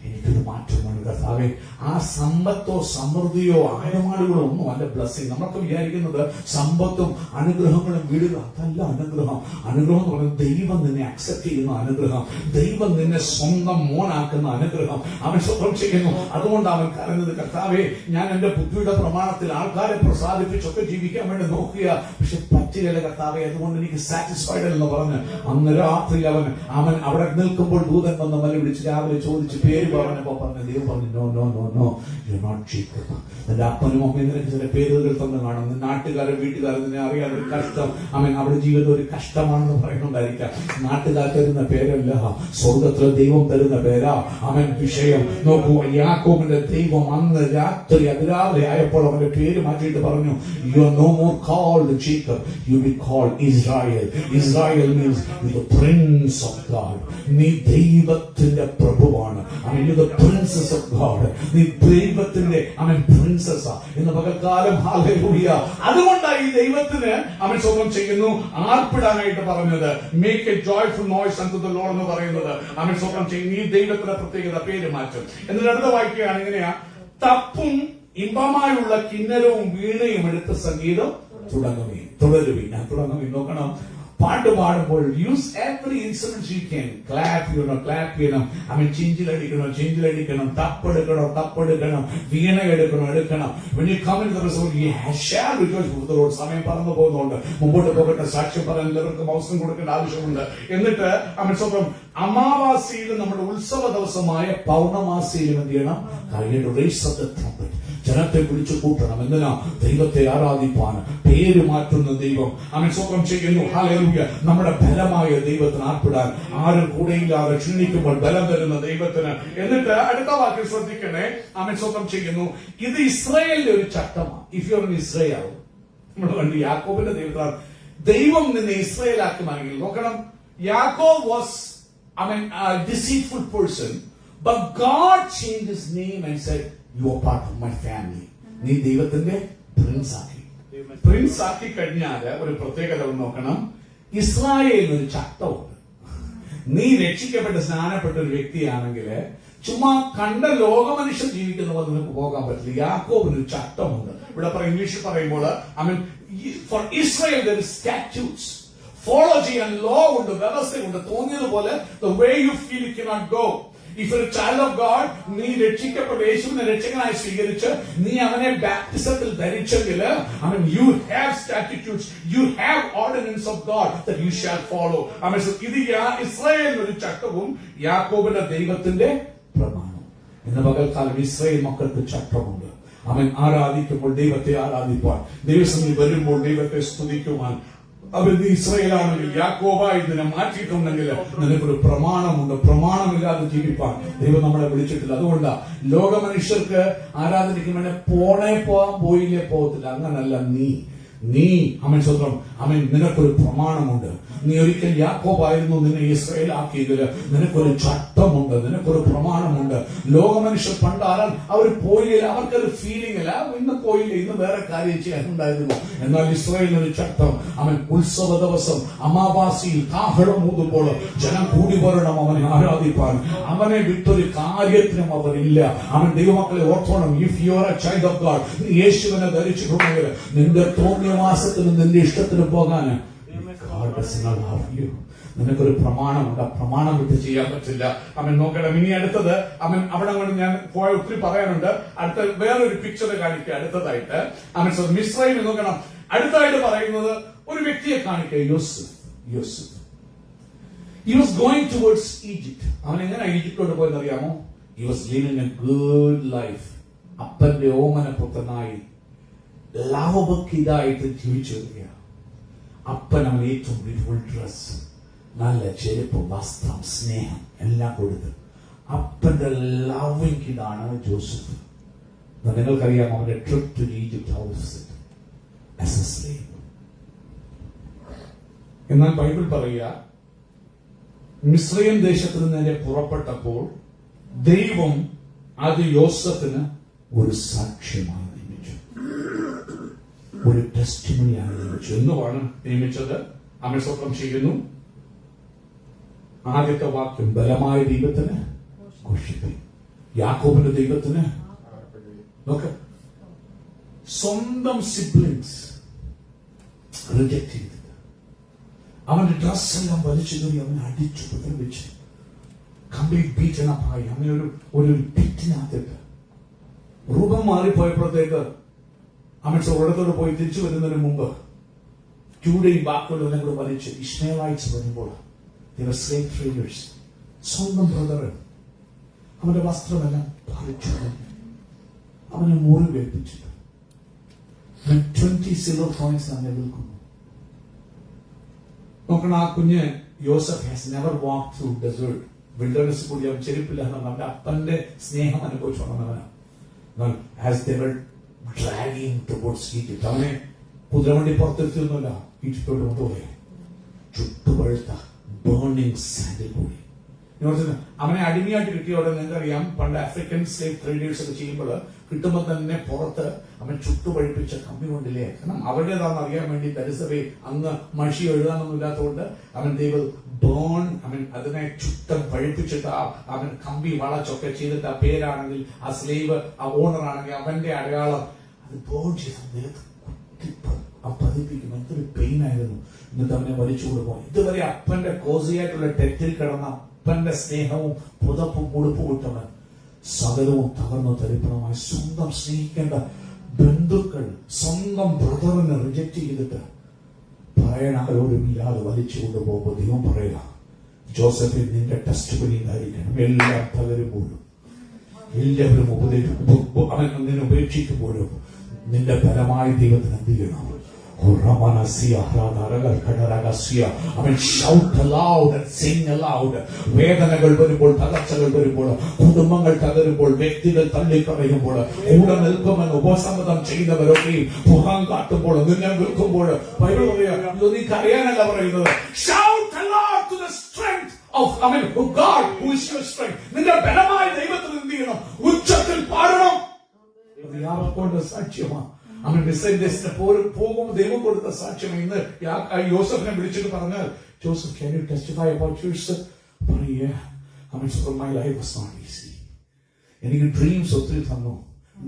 എനിക്കൊരു മാറ്റമാണ് കർത്താവേ. ആ സമ്പത്തോ സമൃദ്ധിയോ ആനമാടുകളോ ഒന്നും അല്ല ബ്ലെസ്സിങ്. നമ്മളൊക്കെ വിചാരിക്കുന്നത് സമ്പത്തും അനുഗ്രഹങ്ങളും വീടുകൾ, അതല്ല അനുഗ്രഹം. അനുഗ്രഹം എന്ന് പറയുന്നത് ദൈവം നിന്നെ അക്സെപ്റ്റ് ചെയ്യുന്ന അനുഗ്രഹം, ദൈവം നിന്നെ സ്വന്തം മോനാക്കുന്ന അനുഗ്രഹം. അവൻ സ്വന്തം ചെയ്യുന്നു. അതുകൊണ്ട് അവൻ കരഞ്ഞത്, കർത്താവേ, ഞാൻ എന്റെ ബുദ്ധിയുടെ പ്രമാണത്തിൽ ആൾക്കാരെ പ്രസാദിപ്പിച്ചൊക്കെ ജീവിക്കാൻ വേണ്ടി നോക്കുക, പക്ഷെ പറ്റുകയില്ല കർത്താവേ, അതുകൊണ്ട് എനിക്ക് സാറ്റിസ്ഫൈഡ് എന്ന് പറഞ്ഞ് അന്ന് രാത്രി അവൻ അവിടെ നിൽക്കുമ്പോൾ ദൂതൻ വന്ന് മല വിളിച്ച് രാവിലെ ചോദിച്ച് പേര് പറഞ്ഞപ്പോ പറഞ്ഞു, ദൈവം പറഞ്ഞു, no no no no, you not Jacob. നിന്റെ അപ്പനും അമ്മയും നിനക്ക് ചില പേരുകൾ തന്നു കാണും. നാട്ടുകാരും വീട്ടുകാരും നിന്നെ അറിയാതെ ഒരു കഷ്ടം, അവിടെ ജീവിതം ഒരു കഷ്ടമാണെന്ന് പറയുന്നുണ്ടായിരിക്കാം. നാട്ടുകാർ തരുന്ന പേരല്ല, സ്വർഗത്തിലെ ദൈവം തരുന്ന പേരാ വിഷയം. നോക്കൂ, യാക്കോബിന്റെ ദൈവം അന്ന് രാത്രി അതിരാവിലെ ആയപ്പോൾ അവന്റെ പേര് മാറ്റിയിട്ട് പറഞ്ഞു, you are no more called Jacob, you will be called Israel. Israel means the Prince of God. നീ ദൈവത്തിന്റെ പ്രഭുവാണ്. You the Princess of God. നീ ദൈവത്തിന്റെ പ്രിൻസസ് ഇന്ന് പകൽക്കാലം. ഹല്ലേലൂയ. അതുകൊണ്ടാണ് ഈ ദൈവത്തിന് സ്വന്തം ചെയ്യുന്നു ആർപ്പിടാനായിട്ട് പറഞ്ഞത്. Make A joyful noise unto the Lord എന്ന് പറയുന്നത് സ്വന്തം ചെയ്യുന്നു. ഈ ദൈവത്തിന്റെ പ്രത്യേകത പേര് മാറ്റും. എന്നിട്ട് അടുത്ത വായിക്കുകയാണ് ഇങ്ങനെയാ, തപ്പും ഇമ്പമായുള്ള കിന്നരവും വീണയും എടുത്ത സംഗീതം തുടരുവീൻ. ഞാൻ തുടങ്ങുവീൻ. നോക്കണം, പാട്ട് പാടുമ്പോൾ use every instrument you can. Clap ചെയ്യണം, ചിഞ്ചിലടിക്കണം, തപ്പെടുക്കണം, വീണ എടുക്കണം. When you come into the resort, you shall rejoice before the Lord. സമയം പറന്നു പോകുന്നുണ്ട്, മുമ്പോട്ട് പോകട്ടെ. സാക്ഷ്യം പറയാൻ എല്ലാവർക്കും അവസരം കൊടുക്കേണ്ട ആവശ്യമുണ്ട്. എന്നിട്ട് സ്വന്തം അമാവാസിയിലും നമ്മുടെ ഉത്സവ ദിവസമായ പൗർണമാസിയിലും എന്ത് ചെയ്യണം? ജനത്തെ വിളിച്ചു കൂട്ടണം. എന്തിനാ? ദൈവത്തെ ആരാധിപ്പാൻ. പേര് മാറ്റുന്ന ദൈവം സ്വന്തം ചെയ്യുന്നു. ഹല്ലേലൂയ. നമ്മുടെ ബലമായ ദൈവത്തിന് ആർപ്പിടാൻ ആരും കൂടെയില്ലാതെ ക്ഷണിക്കുമ്പോൾ ബലം തരുന്ന ദൈവത്തിന്. എന്നിട്ട് അടുത്ത വാക്യം ശ്രദ്ധിക്കണേ. സ്വന്തം ചെയ്യുന്നു. ഇത് ഇസ്രായേലിന്റെ ഒരു ചട്ടമാണ്. If you are in Israel, നമ്മൾ കണ്ടു യാക്കോബിന്റെ ദൈവം നിന്നെ ഇസ്രായേലാക്കുമാണെങ്കിൽ. നോക്കണം, യാക്കോബ് was a deceitful person, but God changed his name and said, you are part of my family. നീ ദൈവത്തിന്റെ പ്രിൻസ് ആക്കി കഴിഞ്ഞാല് ഒരു പ്രത്യേകത നോക്കണം. ഇസ്രായേലിന് ഒരു ചട്ടമുണ്ട്. നീ രക്ഷിക്കപ്പെട്ട് സ്നാനപ്പെട്ട ഒരു വ്യക്തിയാണെങ്കിൽ ചുമ്മാ കണ്ട ലോകമനുഷ്യൻ ജീവിക്കുന്ന പോലെ നിനക്ക് പോകാൻ പറ്റില്ല. യാക്കോബിന് ഒരു ചട്ടമുണ്ട്. ഇവിടെ ഇംഗ്ലീഷിൽ പറയുമ്പോൾ for Israel there is statutes. Follow ചെയ്യാൻ ലോ ഉണ്ട്, വ്യവസ്ഥയുണ്ട്. തോന്നിയതുപോലെ the way you feel you cannot go. If you're a child of God, നീ രക്ഷിക്കപ്പെട്ട യേശുവിനെ രക്ഷകനായി സ്വീകരിച്ച് നീ അവനെ ബാപ്റ്റിസത്തിൽ ധരിച്ചെങ്കിൽ you have statutes, you have ordinance of God that you shall follow. ഇത് ഇസ്രായേലിന്റെ ഒരു ചട്ടവും യാക്കോബിന്റെ ദൈവത്തിന്റെ പ്രമാണവും. ഇന്ന് പകൽക്കാലം ഇസ്രായേൽ മക്കൾക്ക് ചട്ടമുണ്ട്. ആരാധിക്കുമ്പോൾ ദൈവത്തെ ആരാധിപ്പാൻ, ദൈവസന്നിധി വരുമ്പോൾ ദൈവത്തെ സ്തുതിക്കുവാൻ. ഇസ്രായേലാണെങ്കിൽ യാക്കോബായി ഇതിനെ മാറ്റിയിട്ടുണ്ടെങ്കിൽ നിനക്കൊരു പ്രമാണമുണ്ട്. പ്രമാണമില്ലാതെ ജീവിപ്പാൻ ദൈവം നമ്മളെ വിളിച്ചിട്ടില്ല. അതുകൊണ്ട് ലോക മനുഷ്യർക്ക് ആരാധനയ്ക്ക് വേണ്ടി പോകാൻ പോയില്ലേ പോകത്തില്ല. അങ്ങനല്ല നീ സ്വന്തം നിനക്കൊരു പ്രമാണമുണ്ട്. നീ ഒരിക്കൽ യാക്കോബായിരുന്നു, നിന്നെ ഇസ്രായേൽ ആക്കിയതില് നിനക്കൊരു ചട്ടമുണ്ട്, നിനക്കൊരു പ്രമാണമുണ്ട്. ലോക മനുഷ്യർ പണ്ടാരാൻ അവർ പോയില്ല, അവർക്കൊരു ഫീലിംഗ് അല്ല, ഇന്ന് പോയില്ല, ഇന്ന് വേറെ കാര്യം ചെയ്യാനുണ്ടായിരുന്നു. എന്നാൽ ഇസ്രായേലിനൊരു ചട്ടം. ഉത്സവ ദിവസം അമാവാസിയിൽ കാഹളം ഊതുമ്പോൾ ജനം കൂടി വരണം അവനെ ആരാധിപ്പാൻ. അവനെ വിട്ടൊരു കാര്യത്തിനും അവരില്ല. ദൈവമക്കളെ ഓർത്തോണം, if you are a child of God, നീ യേശുവിനെ ധരിച്ചിട്ടുണ്ടെങ്കിൽ നിന്റെ തോന്നിയവാസത്തിനും നിന്റെ ഇഷ്ടത്തിനും പോകാൻ നിനക്കൊരു പ്രമാണമുണ്ട്. ആ പ്രമാണം വിട്ട് ചെയ്യാൻ പറ്റില്ല. നോക്കണം. ഇനി അടുത്തത് അവിടെ കൊണ്ട് ഞാൻ പോയ ഒത്തിരി പറയാനുണ്ട്. അടുത്ത വേറൊരു പിക്ചർ കാണിക്കുക. അടുത്തതായിട്ട് മിസ്രൈമിൽ നോക്കണം. അടുത്തതായിട്ട് പറയുന്നത് ഒരു വ്യക്തിയെ കാണിക്കുക, യോസഫ്. He was going towards Egypt. അവൻ എങ്ങനെ ഈജിപ്തിലോട്ട് പോയെന്ന് അറിയാമോ? He was living a good life. അപ്പന്റെ ഓമന പുത്രനായി ലാഭഭക്തിയായിട്ട് ജീവിച്ചു വരിക. അപ്പൻ അവൻ ഏറ്റവും ബ്യൂട്ടിഫുൾ ഡ്രസ്, നല്ല ചെരുപ്പ്, വസ്ത്രം, സ്നേഹം എല്ലാം കൊടുത്ത് അപ്പന്റെ ലവിംഗ് കിഡാണ് ജോസഫ്. നിങ്ങൾക്കറിയാം അവന്റെ trip to Egypt house as a slave. എന്നാൽ ബൈബിൾ പറയുക, മിസ്രയീം ദേശത്ത് നിന്ന് പുറപ്പെട്ടപ്പോൾ ദൈവം അത് യോസഫിന് ഒരു സാക്ഷ്യമായി നിയമിച്ചു, ഒരു ടെസ്റ്റിമണിയായി നിയമിച്ചു. എന്നുമാണ് നിയമിച്ചത്. അവൻ സ്വന്തം ചെയ്യുന്നു. ആദ്യത്തെ വാക്യം, ബലമായ ദൈവത്തിന് ഘോഷിപ്പിൻ, യാക്കോബിന്റെ ദൈവത്തിന്. നോക്ക്, സ്വന്തം സിബ്ലിങ്സ് റിജക്ട് ചെയ്തത്, അവന്റെ ഡ്രസ് എല്ലാം വലിച്ചു കയറി അവനെ അടിച്ചു ഉപദ്രവിച്ച് കംപ്ലീറ്റ് ബീറ്റനപ്പായി അവനെ ഒരു പിറ്റിനകത്തിട്ട് രൂപം മാറിപ്പോയപ്പോഴത്തേക്ക് അവൻ ഒരിടത്തോട് പോയി തിരിച്ചു വരുന്നതിന് മുമ്പ് ചൂടയും ബാക്കിയുള്ളവരെ കൂടെ വലിച്ച് ഇഷ്മേലൈറ്റ്സ് വരുമ്പോൾ സ്വന്തം ബ്രദറ് അവന്റെ വസ്ത്രമെല്ലാം പറിച്ചു അവനെ മുറിവേൽപ്പിച്ചിട്ട് 20 സിൽവർ കോയിൻസ് അവനെ വിൽക്കുന്നു. നോക്കണം, ആ കുഞ്ഞ് യോസഫ് has never walk through desert, wilderness കൂടി അവൻ ചെരുപ്പില്ലാതെ അവന്റെ അപ്പന്റെ സ്നേഹം അനുഭവിച്ചോണമെന്നവനാണ്. As they were dragging towards Egypt, അവനെ കുതിരവണ്ടി പുറത്തെത്തിയൊന്നുമില്ല. ഈജിപ്തോട്ട് കൊണ്ടുപോയി. ചുട്ടുപഴുത്ത ബേണിംഗ് സാൻഡിൽ കൂടി. അവനെ അടിമയായിട്ട് കിട്ടിയോടെ നിങ്ങൾക്കറിയാം, പണ്ട് ആഫ്രിക്കൻ സ്ലേവ് ട്രേഡേഴ്സ് ഒക്കെ ചെയ്യുമ്പോൾ കിട്ടുമ്പോൾ തന്നെ പുറത്ത് അവൻ ചുട്ടുപഴിപ്പിച്ച കമ്പി കൊണ്ടില്ലേ. കാരണം അവരുടേതാണെന്ന് അറിയാൻ വേണ്ടി ദരിസഭയെ അന്ന് മഷി എഴുതാനൊന്നും ഇല്ലാത്തതുകൊണ്ട് അവൻ ബേൺ, അവൻ അതിനെ ചുട്ടം പഴിപ്പിച്ചിട്ട് അവൻ കമ്പി വളച്ചൊക്കെ ചെയ്തിട്ട് ആ പേരാണെങ്കിൽ ആ സ്ലേവ് ആ ഓണർ ആണെങ്കിൽ അവന്റെ അടയാളം അത് ബേൺ ചെയ്ത് പതിപ്പിക്കും. എന്തൊരു പെയിൻ ആയിരുന്നു. എന്നിട്ട് അവനെ വലിച്ചു കൊടുക്കും. ഇതുവരെ അപ്പന്റെ കോസിയായിട്ടുള്ള ടെറ്റിൽ കിടന്ന അപ്പന്റെ സ്നേഹവും പുതപ്പും ഉടുപ്പ് വിട്ടവൻ സകലവും തകർന്നു തരിപ്പണമായി സ്വന്തം സ്നേഹിക്കേണ്ട ബന്ധുക്കൾ സ്വന്തം ബ്രദറിനെ റിജക്ട് ചെയ്തിട്ട് പറയണ ആരോടും ഇല്ലാതെ വലിച്ചു കൊണ്ടുപോകുമ്പോൾ ദൈവം പറയുക, ജോസഫിൽ നിന്റെ ടെസ്റ്റ് പണിയായിരിക്കണം. എല്ലാം തകരുമ്പോഴും എല്ലാവരും അവൻ നിന്നെ ഉപേക്ഷിക്കുമ്പോഴും നിന്റെ ബലമായ ദൈവത്തിന് എന്ത് ചെയ്യണം? വേദനകൾ വരുമ്പോൾ, തകർച്ചകൾ വരുമ്പോൾ, കുടുംബങ്ങൾ തകരുമ്പോൾ, വ്യക്തികൾ തള്ളിക്കളയുമ്പോൾ, കൂടെ നിൽക്കുമെന്ന് ഉപസമ്മതം ചെയ്യുന്നവരൊക്കെ പുറം കാട്ടുമ്പോൾ, നിന്നെ വിൽക്കുമ്പോൾ നീക്ക് അറിയാനല്ല പറയുന്നത്. നിന്റെ ബലമായ ദൈവത്തിന് എന്ത് ചെയ്യണം? ഉച്ചത്തിൽ പാടണം. സാക്ഷ്യമാണ്. അവൻ ഡിസൈൻസിന് പോകുമ്പോൾ ദൈവം കൊടുത്ത സാക്ഷ്യം. ഇന്ന് യോസഫിനെ വിളിച്ചിട്ട് പറഞ്ഞാൽ, Joseph, can you testify about yourself? പറയേ, my life was not easy. എനിക്ക് ഡ്രീംസ് ഒത്തിരി തന്നു.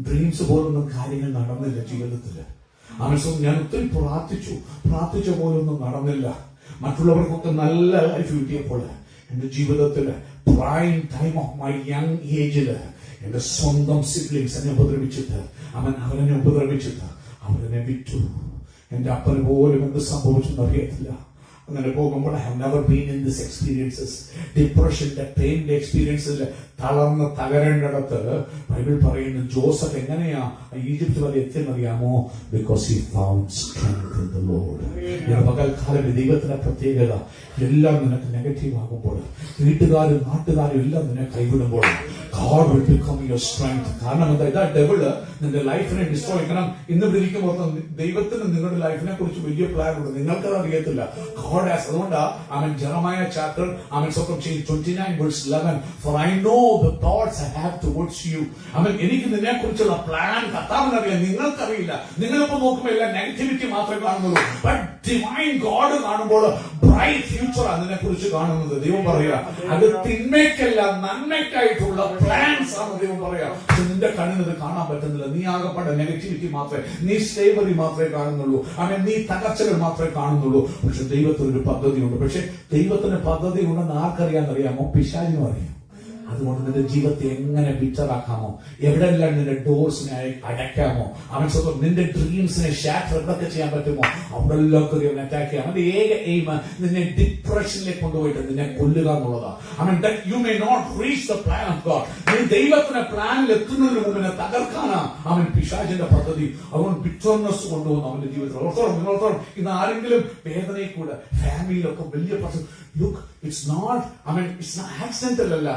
ഡ്രീംസ് പോലൊന്നും കാര്യങ്ങൾ നടന്നില്ല ജീവിതത്തില്. ഞാൻ ഒത്തിരി പ്രാർത്ഥിച്ച പോലൊന്നും നടന്നില്ല. മറ്റുള്ളവർക്കൊക്കെ നല്ല ലൈഫ് കിട്ടിയപ്പോൾ എന്റെ ജീവിതത്തില് prime time of my young ഏജില് എന്റെ സ്വന്തം സിബ്ലിങ്സ് എന്നെ ഉപദ്രവിച്ചിട്ട് അവരെന്നെ വിറ്റു. എന്റെ അപ്പന് പോലും എന്ത് സംഭവിച്ചെന്ന് അറിയത്തില്ല. അങ്ങനെ പോകുമ്പോൾ I have never been in this experiences. ഡിപ്രഷന്റെ പെയിന്റെ എക്സ്പീരിയൻസിൽ തകരേണ്ടിടത്ത് ബൈബിൾ പറയുന്നു, ജോസഫ് എങ്ങനെയാ ഈജിപ്ത് വരെ എത്തിയെന്നറിയാമോ? Because he found strength in the Lord. പകൽക്കാലം ദൈവത്തിന്റെ പ്രത്യേകത, എല്ലാം നിനക്ക് നെഗറ്റീവ് ആകുമ്പോൾ, വീട്ടുകാരും നാട്ടുകാരും എല്ലാം നിന്നെ കൈവിടുമ്പോൾ, God will become your strength. കാരണം എന്താ, ഡെവിള് നിന്റെ ലൈഫിനെ ഡിസ്ട്രോയ് ചെയ്യണം. ഇന്ന് വിളിക്കുമ്പോൾ ദൈവത്തിന് നിങ്ങളുടെ ലൈഫിനെ കുറിച്ച് വലിയ പ്ലാൻ ഉണ്ട്, നിങ്ങൾക്കത് അറിയത്തില്ല. God has. അതുകൊണ്ടാ അവൻ Jeremiah chapter 29:11, for I know the thoughts I have towards you. അവൻ എനിക്ക് നിന്നെ കുറിച്ചുള്ള പ്ലാൻ കർത്താവിനറിയാം, നിങ്ങൾക്കറിയില്ല. നിങ്ങളിപ്പോ നോക്കുമ്പോൾ എല്ലാം നെഗറ്റിവിറ്റി മാത്രമേ കാണുന്നുള്ളൂ. ബട്ട് ഡിവൈൻ ഗോഡ് കാണുമ്പോൾ ബ്രൈറ്റ് ഫ്യൂച്ചർ അതിനെ കുറിച്ച് കാണുന്നത്. ദൈവം പറയാ, അത് തിന്മയ്ക്കല്ല നന്മയ്ക്കായിട്ടുള്ള പ്ലാൻസ് ആണ് ദൈവം പറയാ. നിന്റെ കണ്ണിന് കാണാൻ പറ്റുന്നില്ല. നീ ആകെപ്പാടെ നെഗറ്റിവിറ്റി മാത്രമേ, നീ സ്ലേവറി മാത്രമേ കാണുന്നുള്ളൂ. നീ തകർച്ചകൾ മാത്രമേ കാണുന്നുള്ളൂ. പക്ഷെ ദൈവത്തിന് ഒരു പദ്ധതിയുണ്ട്. പക്ഷെ ദൈവത്തിന് പദ്ധതി ഉണ്ടെന്ന് ആർക്കറിയാന്നറിയാമോ? പിശാചിനും അറിയാം. അതുകൊണ്ട് നിന്റെ ജീവിതത്തെ എങ്ങനെ ബിറ്ററാക്കാമോ, എവിടെല്ലാം നിന്റെ ഡോർസിനെ അടയ്ക്കാമോ, അവൻ സ്വന്തം നിന്റെ ഡ്രീംസിനെ ഷാറ്റർ എവിടെയൊക്കെ ചെയ്യാൻ പറ്റുമോ അവിടെല്ലാം അവൻ അറ്റാക്ക് ചെയ്യാം. അവന്റെ ഏക എയിം നിന്നെ ഡിപ്രഷനിലേക്ക് കൊണ്ടുപോയിട്ട് നിന്നെ കൊല്ലുക എന്നുള്ളതാണ്. You may not reach the plan of God. നീ ദൈവത്തിന്റെ പ്ലാനിൽ എത്തുന്നതിന് മുമ്പിനെ തകർക്കാനാ അവൻ പിശാചിന്റെ പദ്ധതി. അതുകൊണ്ട് ബിറ്റർനെസ് കൊണ്ടുവന്നു അവന്റെ ജീവിതത്തിൽ. ഓർത്തോളം ഇന്ന് ആരെങ്കിലും വേദനയിൽ കൂടെ ഫാമിലിയിലൊക്കെ വലിയ പ്രശ്നം. Look, it's not accidental അല്ല.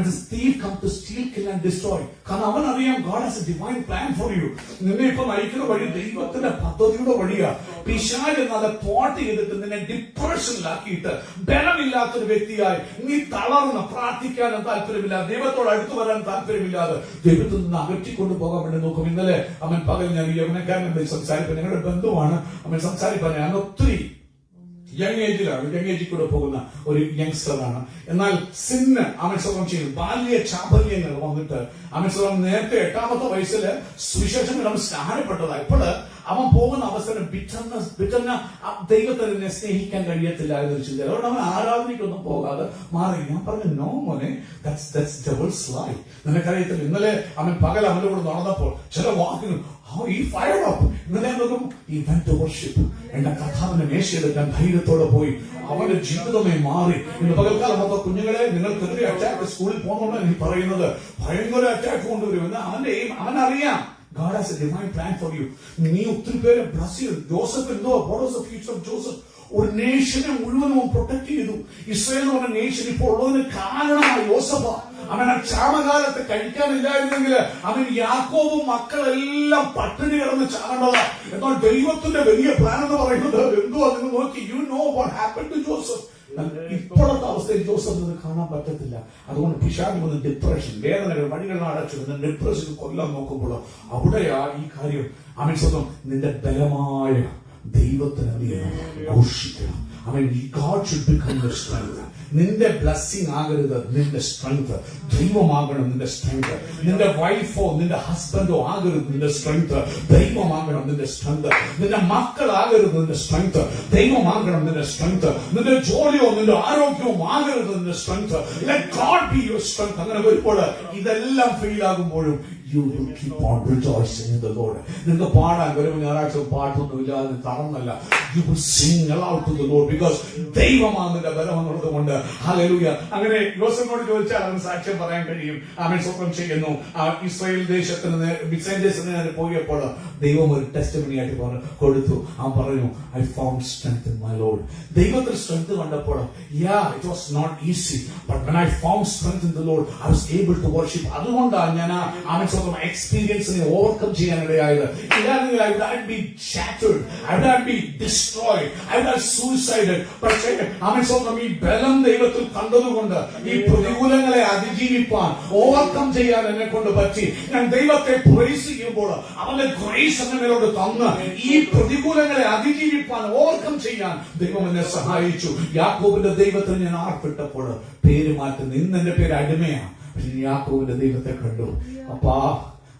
This thief come to steal, kill and destroy. കാരണം അവൻ അറിയാം, God has a divine plan for you. നിന്നെ ഇപ്പൊ നയിക്കുന്ന വഴി ദൈവത്തിന്റെ പദ്ധതിയുടെ വഴിയാ. പിശാച് എന്നത് തോട്ട് ചെയ്തിട്ട് നിന്നെ ഡിപ്രഷനിലാക്കിയിട്ട് ബലമില്ലാത്തൊരു വ്യക്തിയായി നീ തളർന്ന് പ്രാർത്ഥിക്കാനും താല്പര്യമില്ലാതെ, ദൈവത്തോട് അടുത്തു വരാൻ താല്പര്യമില്ലാതെ, ദൈവത്തിൽ നിന്ന് അകറ്റിക്കൊണ്ടു പോകാൻ വേണ്ടി നോക്കും. ഇന്നലെ പകൽ ഞാൻ യവനക്കാരനെ സംസാരിക്കാൻ, ഞങ്ങളുടെ ബന്ധുവാണ്, സംസാരിക്കാൻ ഞാൻ ഒത്തിരി യങ് ഏജിൽ കൂടെ പോകുന്ന ഒരു യങ്സ്റ്ററാണ്. എന്നാൽ സിന്ന് സ്വന്തം ചെയ്തു. ബാല്യ ചാപല്യങ്ങൾ വന്നിട്ട് സ്വന്തം നേരത്തെ 8ാമത്തെ വയസ്സില് സുവിശേഷം സ്നാനപ്പെട്ടതാ. ഇപ്പോഴ് അവൻ പോകുന്ന അവസരം ബിറ്റർന ദൈവത്തെ സ്നേഹിക്കാൻ കഴിയത്തില്ല എന്നൊരു ചിന്ത. അതുകൊണ്ട് അവൻ ആരാധനയ്ക്കൊന്നും പോകാതെ മാറി. ഞാൻ പറഞ്ഞു, നോ മോനെ, നിനക്കറിയത്തില്ല. ഇന്നലെ പകൽ അവന്റെ കൂടെ നടന്നപ്പോൾ ചില വാക്കുകൾ ഇന്നലെ എന്റെ കഥാവിനെ മേശയെടുക്കാൻ ധൈര്യത്തോടെ പോയി. അവന്റെ ജീവിതമേ മാറി. ഇന്ന് പകൽക്കാലം മൊത്തം കുഞ്ഞുങ്ങളെ, നിങ്ങൾക്കെതിരെ അറ്റാക്ക് സ്കൂളിൽ പോകുന്നുണ്ട് എനിക്ക് പറയുന്നത്, ഭയങ്കര അറ്റാക്ക് കൊണ്ടുവരുമെന്ന് അവനറിയാം. God has a divine plan for you. നീ ഒത്തിരി പേരെ ബ്ലസ് ചെയ്തു. ജോസഫ് എന്തോ what was the future of Joseph? ഒരു നേഷനെ മുഴുവനും പ്രൊട്ടക്ട് ചെയ്തു. ഇസ്രായേൽ എന്ന് പറഞ്ഞ നേഷൻ ഇപ്പോൾ ഉള്ളതിന് കാരണമായി യോസഫ. അവൻ ആ ക്ഷാമകാലത്ത് കഴിക്കാനില്ലായിരുന്നെങ്കിൽ അവൻ യാക്കോബും മക്കളെല്ലാം പട്ടിണി കിടന്ന് ചാകേണ്ടതാ. എന്നാൽ ദൈവത്തിന്റെ വലിയ പ്ലാൻ എന്ന് പറയുന്നത് എന്തോ അതിന് നോക്കി. You know what happened to Joseph. ഇപ്പോഴത്തെ അവസ്ഥയിൽ ജോസഫിന് കാണാൻ പറ്റത്തില്ല. അതുകൊണ്ട് പിശാച് വന്ന് ഡിപ്രഷൻ, വേദനകൾ, വഴികൾ അടച്ചു ഡിപ്രഷൻ കൊല്ലാൻ നോക്കുമ്പോൾ അവിടെയാ ഈ കാര്യം. അവൻ സ്വന്തം നിന്റെ ബലമായ ദൈവത്തിന് നീ ഘോഷിക്കണം. അവൻ God should become your strength. നിന്റെ ബ്ലെസ്സിംഗ് ആകരുത് നിന്റെ സ്ട്രെങ്ത്, ദൈവമാകണം നിന്റെ സ്ട്രെങ്ത്. നിന്റെ വൈഫോ നിന്റെ ഹസ്ബൻഡോ ആകരുത് നിന്റെ സ്ട്രെങ്ത്, ദൈവമാകണം നിന്റെ സ്ട്രെങ്ത്. നിന്റെ മക്കളാകരുത് നിന്റെ സ്ട്രെങ്ത്, ദൈവമാകണം നിന്റെ സ്ട്രെങ്ത്. നിന്റെ ജോലിയോ നിന്റെ ആരോഗ്യവും ആകരുത് നിന്റെ strength. Let God be your strength. അങ്ങനെ വരുമ്പോൾ ഇതെല്ലാം fail ആകുമ്പോഴും you will keep on rejoicing in the Lord. നിങ്ങൾക്ക് പാടാൻ വരുമ്പോൾ ഞായറാഴ്ച പാട്ടൊന്നും ഇല്ലാതെ തറന്നല്ല. You will sing aloud to the Lord because ദൈവമാണ് നിന്റെ ബലം എന്നുള്ളത് കൊണ്ട്. ഹല്ലേലൂയ. അങ്ങനെ യോസേഫിനോട് ചോദിച്ചാൽ അവൻ സാക്ഷ്യം പറയാൻ കഴിയും. അവൻ സ്വപ്നം ചെയ്യുന്നു. ഇസ്രായേൽ ദേശത്തിന് മിസ്രൈം ദേശത്തിന് പോയപ്പോൾ ദൈവം ഒരു ടെസ്റ്റിമണി ആയിട്ട് കൊടുത്തു. അവൻ പറഞ്ഞു I found strength in my Lord. ദൈവത്തിൽ സ്ട്രെങ്ത് കണ്ടപ്പോൾ it was not easy, but when I found strength in the Lord I was able to worship. അതുകൊണ്ടാണ് ഞാൻ അവൻ എക്സ്പീരിയൻസിനെ overcome ചെയ്യാനിടയായത്. ഇല്ലാതെങ്കിൽ I would have been shattered, I would have been destroyed, I would have suicided. പക്ഷേ അവൻ സ്വന്തം ഈ ബലം ദൈവത്തിൽ കണ്ടതുകൊണ്ട് ഈ പ്രതികൂലങ്ങളെ അതിജീവിപ്പാൻ ഓവർകം ചെയ്യാൻ എന്നെ കൊണ്ട് പറ്റി. ഞാൻ ദൈവത്തെ പ്രൈസ് ചെയ്യുമ്പോൾ അവന്റെ ഗ്രേസ് എന്നെ മേലോട് തന്ന് ഈ പ്രതികൂലങ്ങളെ അതിജീവിപ്പാൻ ഓവർകം ചെയ്യാൻ ദൈവം എന്നെ സഹായിച്ചു. യാക്കോബിന്റെ ദൈവത്തിന് ഞാൻ ആർപ്പിട്ടപ്പോൾ പേര് മാറ്റുന്നു. ഇന്ന് എന്റെ പേര് അടിമയാണ്. പക്ഷെ യാക്കോബിന്റെ ദൈവത്തെ കണ്ടു. അപ്പാ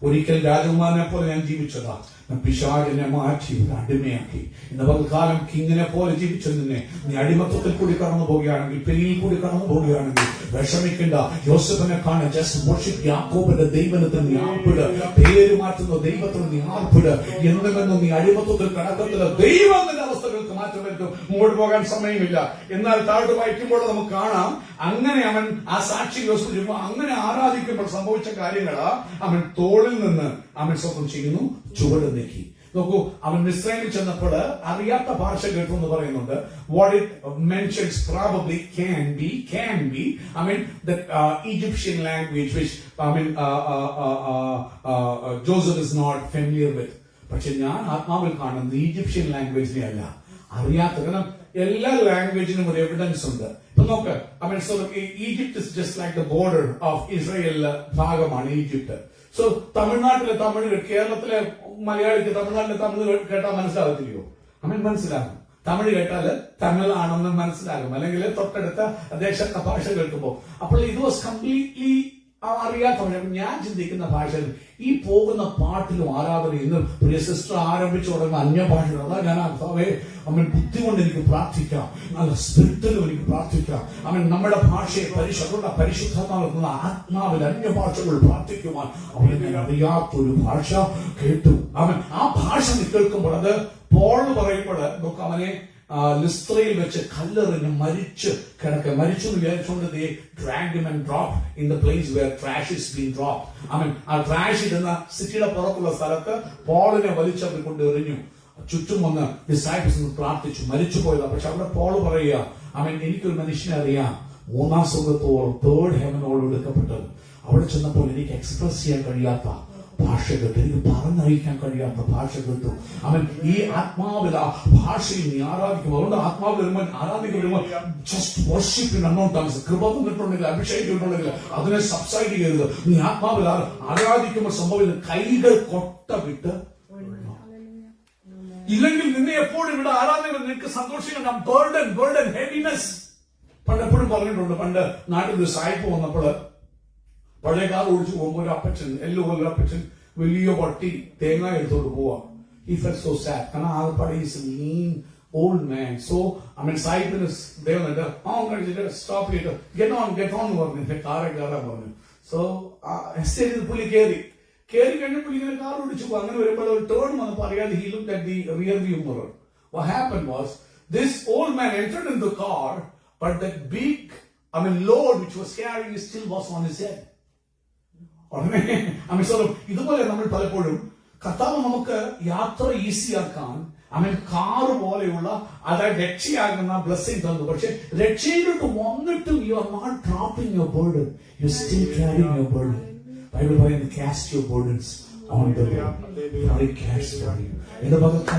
ഒരിക്കൽ രാജകുമാരനെ പോലെ ഞാൻ ജീവിച്ചതാ. പിശാചിനെ മാറ്റി ഒരു അടിമയാക്കി. ഇന്ന് പകൽക്കാലം കിങ്ങിനെ പോലെ ജീവിച്ചതിനെ നീ അടിമത്തത്തിൽ കൂടി കടന്നു പോവുകയാണെങ്കിൽ, പെരിയിൽ കൂടി കടന്നു പോവുകയാണെങ്കിൽ വിഷമിക്കണ്ട. യോസേഫിനെ കാണാൻ ജസ്റ്റ് വർഷിപ്പ് യാക്കോബിന്റെ ദൈവത്തിന് നീ ആർപ്പിട്. പേര് മാറ്റുന്ന ദൈവത്തിന് നീ ആർപ്പിട്. എന്നുമെന്നും നീ അടിമത്തത്തിൽ കടക്കത്തില്ല. ദൈവം നിന്റെ അവസ്ഥകൾക്ക് മാറ്റം വരുത്തും. മുമ്പോട്ട് പോകാൻ സമയമില്ല. എന്നാൽ താഴോട്ട് വായിക്കുമ്പോൾ നമുക്ക് കാണാം, അങ്ങനെ അവൻ ആ സാക്ഷി യോസേഫ് അങ്ങനെ ആരാധിക്കുമ്പോൾ സംഭവിച്ച കാര്യങ്ങളാ. അവൻ തോളിൽ നിന്ന് അവൻ സ്വന്തം ചെയ്യുന്നു, ചുവട് നീക്കി. നോക്കൂ, അവൻ മിസ്രൈമിൽ ചെന്നപ്പോൾ അറിയാത്ത ഭാഷ കേട്ടു എന്ന് പറയുന്നുണ്ട്. What it mentions probably can be I mean the Egyptian language which Joseph is not familiar with. പക്ഷെ ഞാൻ ആത്മാവിൽ കാണുന്നത് ഈജിപ്ഷ്യൻ ലാംഗ്വേജിനെ അല്ല, അറിയാത്ത. കാരണം എല്ലാ ലാംഗ്വേജിനും ഒരു എവിഡൻസ് ഉണ്ട്. ഇപ്പൊ നോക്ക്, Egypt is just like the border of ഇസ്രായേലിലെ ഭാഗമാണ് ഈജിപ്റ്റ്. സോ തമിഴ്നാട്ടിലെ തമിഴ്, കേരളത്തിലെ മലയാളിക്ക് തമിഴ്നാട്ടിലെ തമിഴ് കേട്ടാൽ മനസ്സിലാകത്തില്ലയോ? മനസ്സിലാകും. തമിഴ് കേട്ടാല് തമിഴ് ആണെന്ന് മനസ്സിലാകും. അല്ലെങ്കിൽ തൊട്ടടുത്ത ദേശത്തെ ഭാഷ കേൾക്കുമ്പോൾ. അപ്പോൾ ഇത് വാസ് കംപ്ലീറ്റ്ലി അറിയാത്ത ഭാഷ. ഞാൻ ചിന്തിക്കുന്ന ഭാഷയിൽ ഈ പോകുന്ന പാട്ടിലും ആരാധന ഇന്ന് പ്രിയ സിസ്റ്റർ ആരംഭിച്ചു തുടങ്ങുന്ന അന്യഭാഷ. അതാ ഞാൻ ബുദ്ധി കൊണ്ട് എനിക്ക് പ്രാർത്ഥിക്കാം, നല്ല സ്പിരിറ്റിലും എനിക്ക് പ്രാർത്ഥിക്കാം. നമ്മുടെ ഭാഷയെ പരിശുദ്ധാത്മാവ് ആത്മാവിൽ അന്യഭാഷകൾ പ്രാർത്ഥിക്കുവാൻ ഞാൻ അറിയാത്തൊരു ഭാഷ കേട്ടു. ആ ഭാഷ കേൾക്കുമ്പോൾ അത് പോൾ പറയുമ്പോൾ നോക്ക്, അവനെ ലിസ്ത്രയിൽ വെച്ച് കല്ലെറിഞ്ഞ് മരിച്ചു എന്ന് വിചാരിച്ചുകൊണ്ട് dragged him and dropped in the place where trash is being dropped. ആ ട്രാഷ് ഇടുന്ന സിറ്റിയുടെ പുറത്തുള്ള സ്ഥലത്ത് പോളിനെ വലിച്ചവർ കൊണ്ട് എറിഞ്ഞു. ചുറ്റും വന്ന് ഡിസൈപ്പിൾസ് പ്രാർത്ഥിച്ചു. മരിച്ചു പോയതാ. പക്ഷെ അവിടെ പോൾ പറയുക, എനിക്കൊരു മനുഷ്യനെ അറിയാം, 3-ാം സ്വർഗ്ഗത്തോളം, തേർഡ് ഹെവനോട് എടുക്കപ്പെട്ടത്. അവിടെ ചെന്നപ്പോൾ എനിക്ക് എക്സ്പ്രസ് ചെയ്യാൻ കഴിയാത്ത ഭാഷ കേട്ടു, എനിക്ക് പറഞ്ഞറിയിക്കാൻ കഴിയാത്ത ഭാഷ കേട്ടു. ഈ ആത്മാവിൽ ആ ഭാഷയിൽ നീ ആരാധിക്കും. അതുകൊണ്ട് ആത്മാവിൽ വരുമ്പോൾ ആരാധിക്കുമ്പോൾ just worship in unknown tongues. കൃപ തന്നിട്ടുണ്ടെങ്കിൽ, അഭിഷേകിച്ചിട്ടുണ്ടെങ്കിൽ അതിനെ സബ്സൈഡ് ചെയ്യരുത്. നീ ആത്മാവിൽ ആരാധിക്കുമ്പോൾ സംഭവിക്കുന്നത് കൈകൾ കൊട്ട വിട്ട്. ഇല്ലെങ്കിൽ നിന്നെ എപ്പോഴും ഇവിടെ ആരാധന നിനക്ക് സന്തോഷിക്കണം. Burden heaviness. പണ്ടെപ്പോഴും പറഞ്ഞിട്ടുണ്ട്, പണ്ട് നാട്ടിൽ ഒരു സായിപ്പ് വന്നപ്പോൾ പഴയ കാർ ഓടിച്ചു പോകുമ്പോൾ ഒരു അപ്പച്ചൻ, ഒരു അപ്പച്ചൻ വലിയ വട്ടി തേങ്ങ എടുത്തോണ്ട് പോവാ. He felt so sad. കാരണം ആകപ്പാടെ is A lean old man. So സായിപ്പിന് ദൈവം സ്റ്റോപ്പ് ചെയ്തിട്ട് get on പറഞ്ഞു. കാറെ കയറാൻ പറഞ്ഞു. സോ പുള്ളി കയറി കഴിഞ്ഞപ്പോൾ ഇങ്ങനെ കാർ ഓടിച്ചു പോകും. അങ്ങനെ വരുമ്പോൾ ഒരു ടേൺ വന്നപ്പോൾ അറിയാതെ he looked at the rear view mirror. What happened was this old man entered in the car, but that big load which was carrying still was on his head. ഇതുപോലെ നമ്മൾ പലപ്പോഴും കർത്താവ് നമുക്ക് യാത്ര ഈസിയാക്കാൻ കാറ് പോലെയുള്ള അതായത് രക്ഷയാകുന്ന ബ്ലെസ്സിംഗ് തന്നു. പക്ഷെ രക്ഷയിലോട്ട് വന്നിട്ടും you are not dropping your burden, you still carrying your burden. Bible പറയുന്നത് cast your burdens on the Lord, for He cares for you. In the Bible, I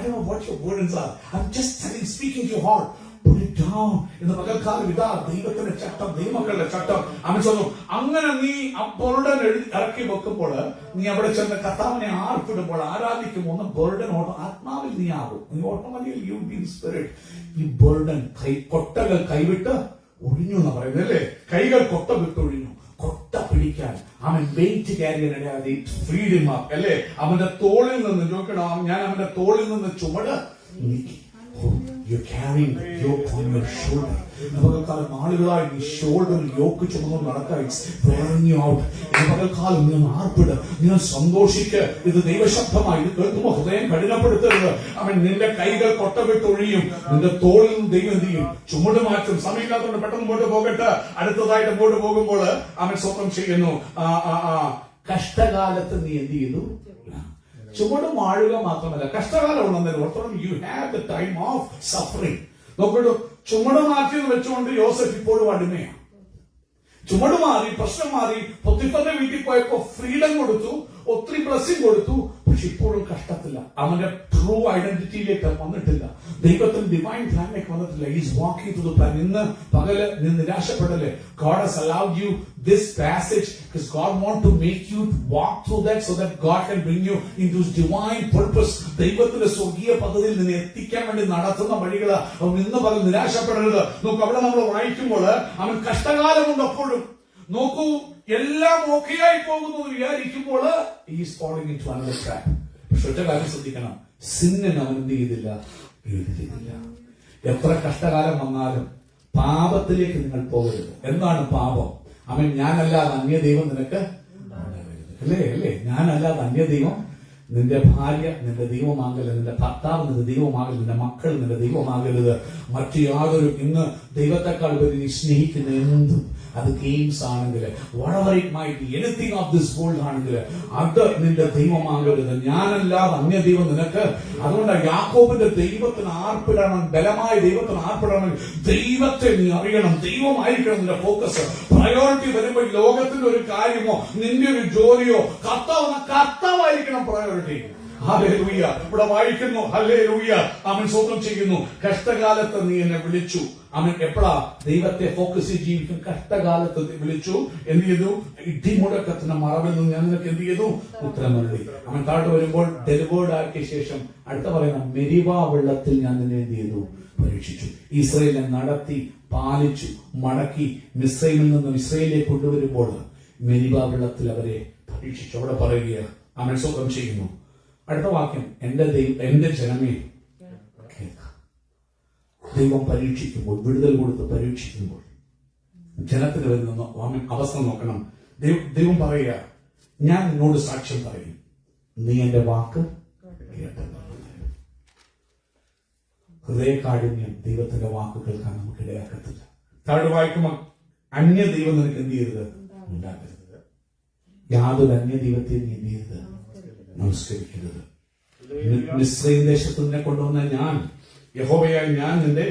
don't know what your burdens are. I'm just speaking to your heart. Put it down. In the Bible, ഇതാ ദൈവത്തിന്റെ ചട്ടം, ദൈവമക്കളുടെ ചട്ടം. അവൻ പറഞ്ഞു, അങ്ങനെ നീ ആ ബർഡൻ ഇറക്കി വെക്കുമ്പോൾ, നീ അവിടെ ചെന്ന് കർത്താവിനെ ആർപ്പിടുമ്പോൾ, ആരാധിക്കുമ്പോൾ ഒന്ന് ബർഡൻ ആത്മാവിൽ നീ ആകും. നീ automatically U be in spirit. ഈ ബർഡൻ കൊട്ടകൾ കൈവിട്ട് ഒഴിഞ്ഞു എന്ന് പറയുന്നത് അല്ലേ? കൈകൾ കൊട്ട വിട്ടൊഴിഞ്ഞു. കൊട്ട പിടിക്കാൻ അവൻ വെയിറ്റ് ക്യാരിയാനിടയാതെ ഫ്രീഡം അല്ലേ? അവന്റെ തോളിൽ നിന്ന് നോക്കണം, ഞാൻ അവന്റെ തോളിൽ നിന്ന് ചുമട് നീക്കി. You're carrying the yoke on your shoulder. പകൽക്കാലം നാളുകളായി നീ ഷോൾഡറിൽ യോക്ക് ചുമന്നു നടക്കായി wearing you out. പകൽക്കാലം നീ ആർപ്പിട്, നീ സന്തോഷിക്ക്. ഇത് ദൈവശബ്ദമായി. ഇത് കേൾക്കുമ്പോൾ ഹൃദയം കഠിനപ്പെടുത്തരുത്. അവൻ നിന്റെ കൈകൾ കൊട്ടവിട്ടൊഴിയും, നിന്റെ തോളിൽ നിന്ന് ദൈവം എന്ത് ചെയ്യും? ചുമട് മാറ്റും. സമയമില്ലാത്തതുകൊണ്ട് പെട്ടെന്ന് മുമ്പോട്ട് പോകട്ടെ. അടുത്തതായിട്ട് മുമ്പോട്ട് പോകുമ്പോൾ അവൻ സ്വപ്നം ചെയ്യുന്നു. കഷ്ടകാലത്ത് നീ എന്ത് ചെയ്തു? ചുമട് മാഴുക മാത്രമല്ല, കഷ്ടകാലം ഉണ്ടെന്നതിന് ഓർത്തോളം you have the time of suffering. നോക്കൂ, ചുമട് മാറ്റിയെന്ന് വെച്ചുകൊണ്ട് യോസഫ് ഇപ്പോഴും അടിമയാണ്. ചുമട് മാറി, പ്രശ്നം മാറി. പൊത്തിഫറിന്റെ വീട്ടിൽ പോയപ്പോ ഫ്രീഡം കൊടുത്തു, ഒത്തിരി ബ്ലെസ്സിംഗ് കൊടുത്തു. പക്ഷെ ഇപ്പോഴും കഷ്ടത്തില്ല. അവന്റെ ട്രൂ ഐഡന്റിറ്റിയിലേക്ക് വന്നിട്ടില്ല. ദൈവത്തിന്റെ ഡിവൈൻ പ്ലാനിലേക്ക് വന്നിട്ടില്ല. Is walking to the plan. ഇന്ന് പകല് നീ നിരാശപ്പെടല്ലേ? God has allowed you this passage because God wants to make you walk through that so that God can bring you into His divine purpose. ദൈവത്തിന്റെ സ്വർഗീയ പദ്ധതിയിൽ നിന്നെ എത്തിക്കാൻ വേണ്ടി നടത്തുന്ന വഴികള്. അവൻ ഇന്ന് പകൽ നിരാശപ്പെടരുത്. നോക്കൂ, അവിടെ നമ്മൾ വായിക്കുമ്പോൾ അവൻ കഷ്ടകാലമുണ്ട് അപ്പോഴും. നോക്കൂ, എല്ലാം ഓക്കെയായി പോകുന്നു വിചാരിക്കുമ്പോൾ is following into another trap. പക്ഷെ ഒറ്റ കാര്യം ശ്രദ്ധിക്കണം, സിന്നിന് അവൻ എന്ത് ചെയ്തില്ല? എഴുതിയില്ല. എത്ര കഷ്ടകാലം വന്നാലും പാപത്തിലേക്ക് നിങ്ങൾ പോകരുത്. എന്താണ് പാപം? അവൻ ഞാനല്ലാതെ അന്യ ദൈവം നിനക്ക് അല്ലേ? ഞാനല്ലാതെ അന്യ ദൈവം. നിന്റെ ഭാര്യ നിന്റെ ദൈവമാകരുത്, നിന്റെ ഭർത്താവ് നിന്റെ ദൈവമാകരുത്, നിന്റെ മക്കൾ നിന്റെ ദൈവമാകരുത്. മറ്റു യാതൊരു ഇന്ന് ദൈവത്തെക്കാൾ ഉപരി നീ സ്നേഹിക്കുന്ന എന്തും, അത് ഗെയിംസ് ആണെങ്കിൽ, whatever it might be, anything of this world ആണെങ്കിൽ അത് നിന്റെ ദൈവമാകരുത്. ഞാനല്ലാതെ അന്യ ദൈവം നിനക്ക്. അതുകൊണ്ട് യാക്കോബിന്റെ ദൈവത്തിന് ആർപ്പിടണം, ബലമായ ദൈവത്തിന് ആർപ്പിടണം. ദൈവത്തെ നീ അറിയണം, ദൈവമായിരിക്കണം നിന്റെ ഫോക്കസ്. പ്രയോറിറ്റി വരുമ്പോൾ ലോകത്തിന്റെ ഒരു കാര്യമോ നിന്റെ ഒരു ജോലിയോ കർത്താവായിരിക്കണം പ്രയോറിറ്റി. ഹല്ലേലൂയ. ഇവിടെ വായിക്കുന്നു, ഹല്ലേലൂയ. അവൻ സ്വന്തം ചെയ്യുന്നു. കഷ്ടകാലത്ത് നീ എന്നെ വിളിച്ചു. അവൻ എപ്പോഴാ ദൈവത്തെ ഫോക്കസ് ചെയ്ത് ജീവിക്കും? കഷ്ടകാലത്ത് വിളിച്ചു. എന്ത് ചെയ്തു? ഇടിമുഴക്കത്തിന്റെ മറവിൽ നിന്ന് ഞാൻ നിനക്ക് എന്ത് ചെയ്തു? ഉത്തരം നൽകി. അവൻ താഴോട്ട് വരുമ്പോൾ ഡെലിവേർഡ് ആക്കിയ ശേഷം അടുത്ത പറയുന്ന മെരിബാ വെള്ളത്തിൽ ഞാൻ നിന്നെ എന്ത് ചെയ്തു? പരീക്ഷിച്ചു. ഇസ്രായേലിനെ നടത്തി പാലിച്ചു മടക്കി മിസ്രൈമിൽ നിന്നും ഇസ്രായേലിലേക്ക് കൊണ്ടുവരുമ്പോൾ മെരിബാ വെള്ളത്തിൽ അവരെ പരീക്ഷിച്ചു. അവിടെ പറയുക അവൻ സ്വന്തം ചെയ്യുന്നു. അടുത്ത വാക്യം, എന്റെ ജനമേ ദൈവം പരീക്ഷിക്കുമ്പോൾ, വിടുതൽ കൊടുത്ത് പരീക്ഷിക്കുമ്പോൾ ജനത്തിന് വരുന്ന അവസ്ഥ നോക്കണം. ദൈവം പറയുക, ഞാൻ നിന്നോട് സാക്ഷ്യം പറയും, നീ എന്റെ വാക്ക് കേട്ടത്. ഹൃദയകാഠിന്യം ദൈവത്തിന്റെ വാക്ക് കേൾക്കാൻ നമുക്ക് ഇടയാക്കത്തില്ല. താഴെ വായിക്കുമ്പോൾ അന്യ ദൈവം നിനക്ക് എന്ത് ചെയ്യരുത്? ഉണ്ടാക്കരുത്. യാതൊരു അന്യ ദൈവത്തെ നീ എന്ത് ചെയ്യരുത്? നമസ്കരിക്കരുത്. മിസ്രൈം ദേശത്ത് നിന്നെ കൊണ്ടുവന്ന ഞാൻ യഹോവയായ ഞാൻ നിന്റെ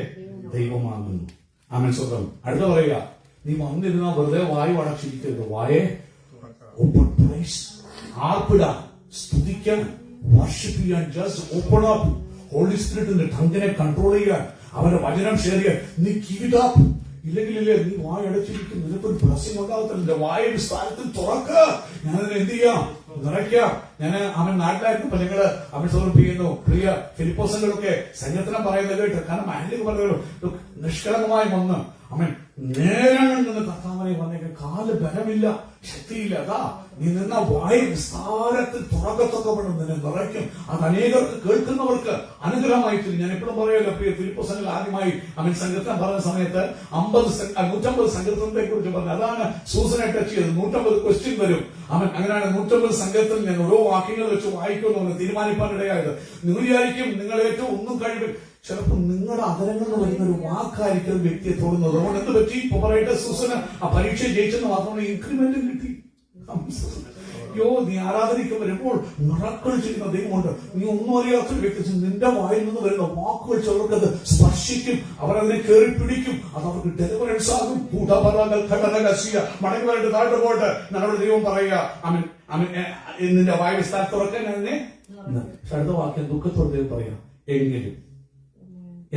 ദൈവമാകുന്നു. ആമേൻ. സ്വന്തം. അടുത്ത പറയുക, നീ വന്നിരുന്ന വെറുതെ വായു അടച്ചിരിക്കരുത്. വായെ ഓപ്പൺ, പ്രൈസ്, ആർപ്പിടാൻ, സ്തുതിക്കാൻ, വർഷിപ്പ് ചെയ്യാൻ. Just open up. ഹോളി സ്പിരിറ്റിന്റെ ടങ്ങിനെ കൺട്രോൾ ചെയ്യാൻ, അവന്റെ വചനം ഷെയർ ചെയ്യാൻ. നീ കീപ് ഇറ്റ് അപ്പ്. ഇല്ലെങ്കിലല്ലേ നീ വായ അടച്ചിരിക്കും, നിനക്കൊരു ബ്ലെസ്സിംഗ് ഉണ്ടാകത്തില്ല. നിന്റെ വായ ഒരു സ്ഥാനത്തിൽ തുറക്ക. ഞാനതിന് എന്ത് ചെയ്യാം? നിറയ്ക്കാം. ഞാൻ അവൻ നാട്ടിലായിരുന്നപ്പോ ഞങ്ങള് അവൻ സമർപ്പിക്കുന്നു. പ്രിയ ഫിലിപ്പോസങ്ങളൊക്കെ സങ്കീർത്തനം പറയുന്നത് കേട്ട്, കാരണം മാനിലേക്ക് പറഞ്ഞു നിഷ്കളങ്കമായി വന്ന് അവൻ നേരം നിന്ന് കർത്താവിനെ വന്നേക്ക്. കാല് ബലമില്ല, ശക്തിയില്ല. അതാ നീ നിന്ന വായ വിസ്താരത്തിൽ തുറക്കത്തൊക്കെപ്പെടും, നിന്നെ നിറയ്ക്കും. അത് അനേകർക്ക് കേൾക്കുന്നവർക്ക് അനുഗ്രഹമായിട്ടില്ല. ഞാൻ എപ്പോഴും പറയുമല്ലോ, പ്രിയ ഫിലിപ്പോസങ്ങൾ ആദ്യമായി അവൻ സങ്കീർത്തനം പറഞ്ഞ സമയത്ത് 150 സങ്കീർത്തനത്തെ കുറിച്ച് പറഞ്ഞു. അതാണ് സൂസനെ ടച്ച് ചെയ്തത്. 150 ക്വസ്റ്റ്യൻ വരും. അവൻ അങ്ങനെയാണ് 150 സങ്കീർത്തനം ഞാൻ ഓരോ വാക്യങ്ങൾ വെച്ച് വായിക്കുമെന്ന് തീരുമാനിക്കാനിടയായത്. നിങ്ങൾ വിചാരിക്കും നിങ്ങൾ ഏറ്റവും ഒന്നും കഴിവ്, ചിലപ്പോൾ നിങ്ങളുടെ അതരങ്ങളിൽ വരുന്ന ഒരു വാക്കായിരിക്കും വ്യക്തിയെ തോന്നുന്നത്. അതുകൊണ്ട് എന്ത് പറ്റി? ഇപ്പൊ പറയട്ടെ, സൂസന ആ പരീക്ഷ ജയിച്ചെന്ന് മാത്രമല്ല ഇൻക്രിമെന്റും കിട്ടി. നീ ആരാധനയ്ക്ക് വരുമ്പോൾ മിറക്കിൾ ചെയ്യുന്ന ദൈവമുണ്ട്. നീ ഒന്നും അറിയാത്തൊരു വ്യക്തി നിന്റെ വായിൽ നിന്ന് വരുന്ന വാക്കുകൾ ചിലർക്കത് സ്പർശിക്കും, അവരതിനെ കയറി പിടിക്കും, അത് അവർക്ക് ഡെലിവറൻസ് ആകും. മടങ്ങി വരേണ്ട താഴ്ത്തു പോയിട്ട് നമ്മുടെ ദൈവം പറയുക, നിന്റെ വായ വിസ്താരം തുറക്കാൻ തന്നെ. അടുത്ത വാക്യം ദുഃഖത്തോടെ ദൈവം പറയാം, എങ്കിലും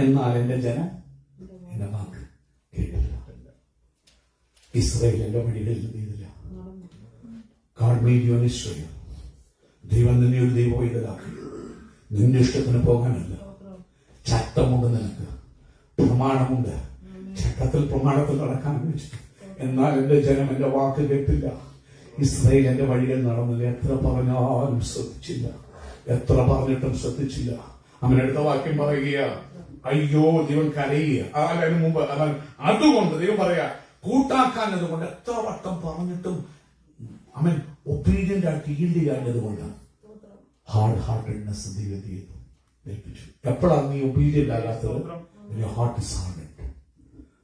എന്നാൽ എന്റെ ജനം എന്റെ വാക്ക് കേട്ടില്ല. ഇസ്രായേൽ എന്റെ വഴികളിൽ ചെയ്തില്ല. God made you an Israel. ദൈവം നിന്നെ ഒരു ദൈവ പൈതലാക്കി. നിന്റെ ഇഷ്ടത്തിന് പോകാനല്ല. ചട്ടമുണ്ട്, നിനക്ക് പ്രമാണമുണ്ട്, ചട്ടത്തിൽ പ്രമാണത്തിൽ നടക്കാൻ വെച്ചു. എന്നാൽ എന്റെ ജനം എന്റെ വാക്ക് കേട്ടില്ല. ഇസ്രായേൽ എന്റെ വഴികൾ നടന്നില്ല. എത്ര പറഞ്ഞാലും ശ്രദ്ധിച്ചില്ല, എത്ര പറഞ്ഞിട്ടും ശ്രദ്ധിച്ചില്ല. അവനടുത്ത വാക്യം പറയുക, അയ്യോ ദൈവം കരയുക. അതിന് മുമ്പ് അതുകൊണ്ട് ദൈവം പറയാ, കൂട്ടാക്കാൻ അതുകൊണ്ട് എത്ര വട്ടം പറഞ്ഞിട്ടും അവൻ ഒബീഡിയന്റ് ആയിട്ട് ഈൽഡ് ചെയ്യാഞ്ഞതുകൊണ്ട് ഹാർഡ് ഹാർട്ടഡ്നെസ് ദൈവം ഏൽപ്പിച്ചു. എപ്പോഴാണ് നീ ഒബീഡിയന്റ് ആകാത്തത്? Heart is hardened.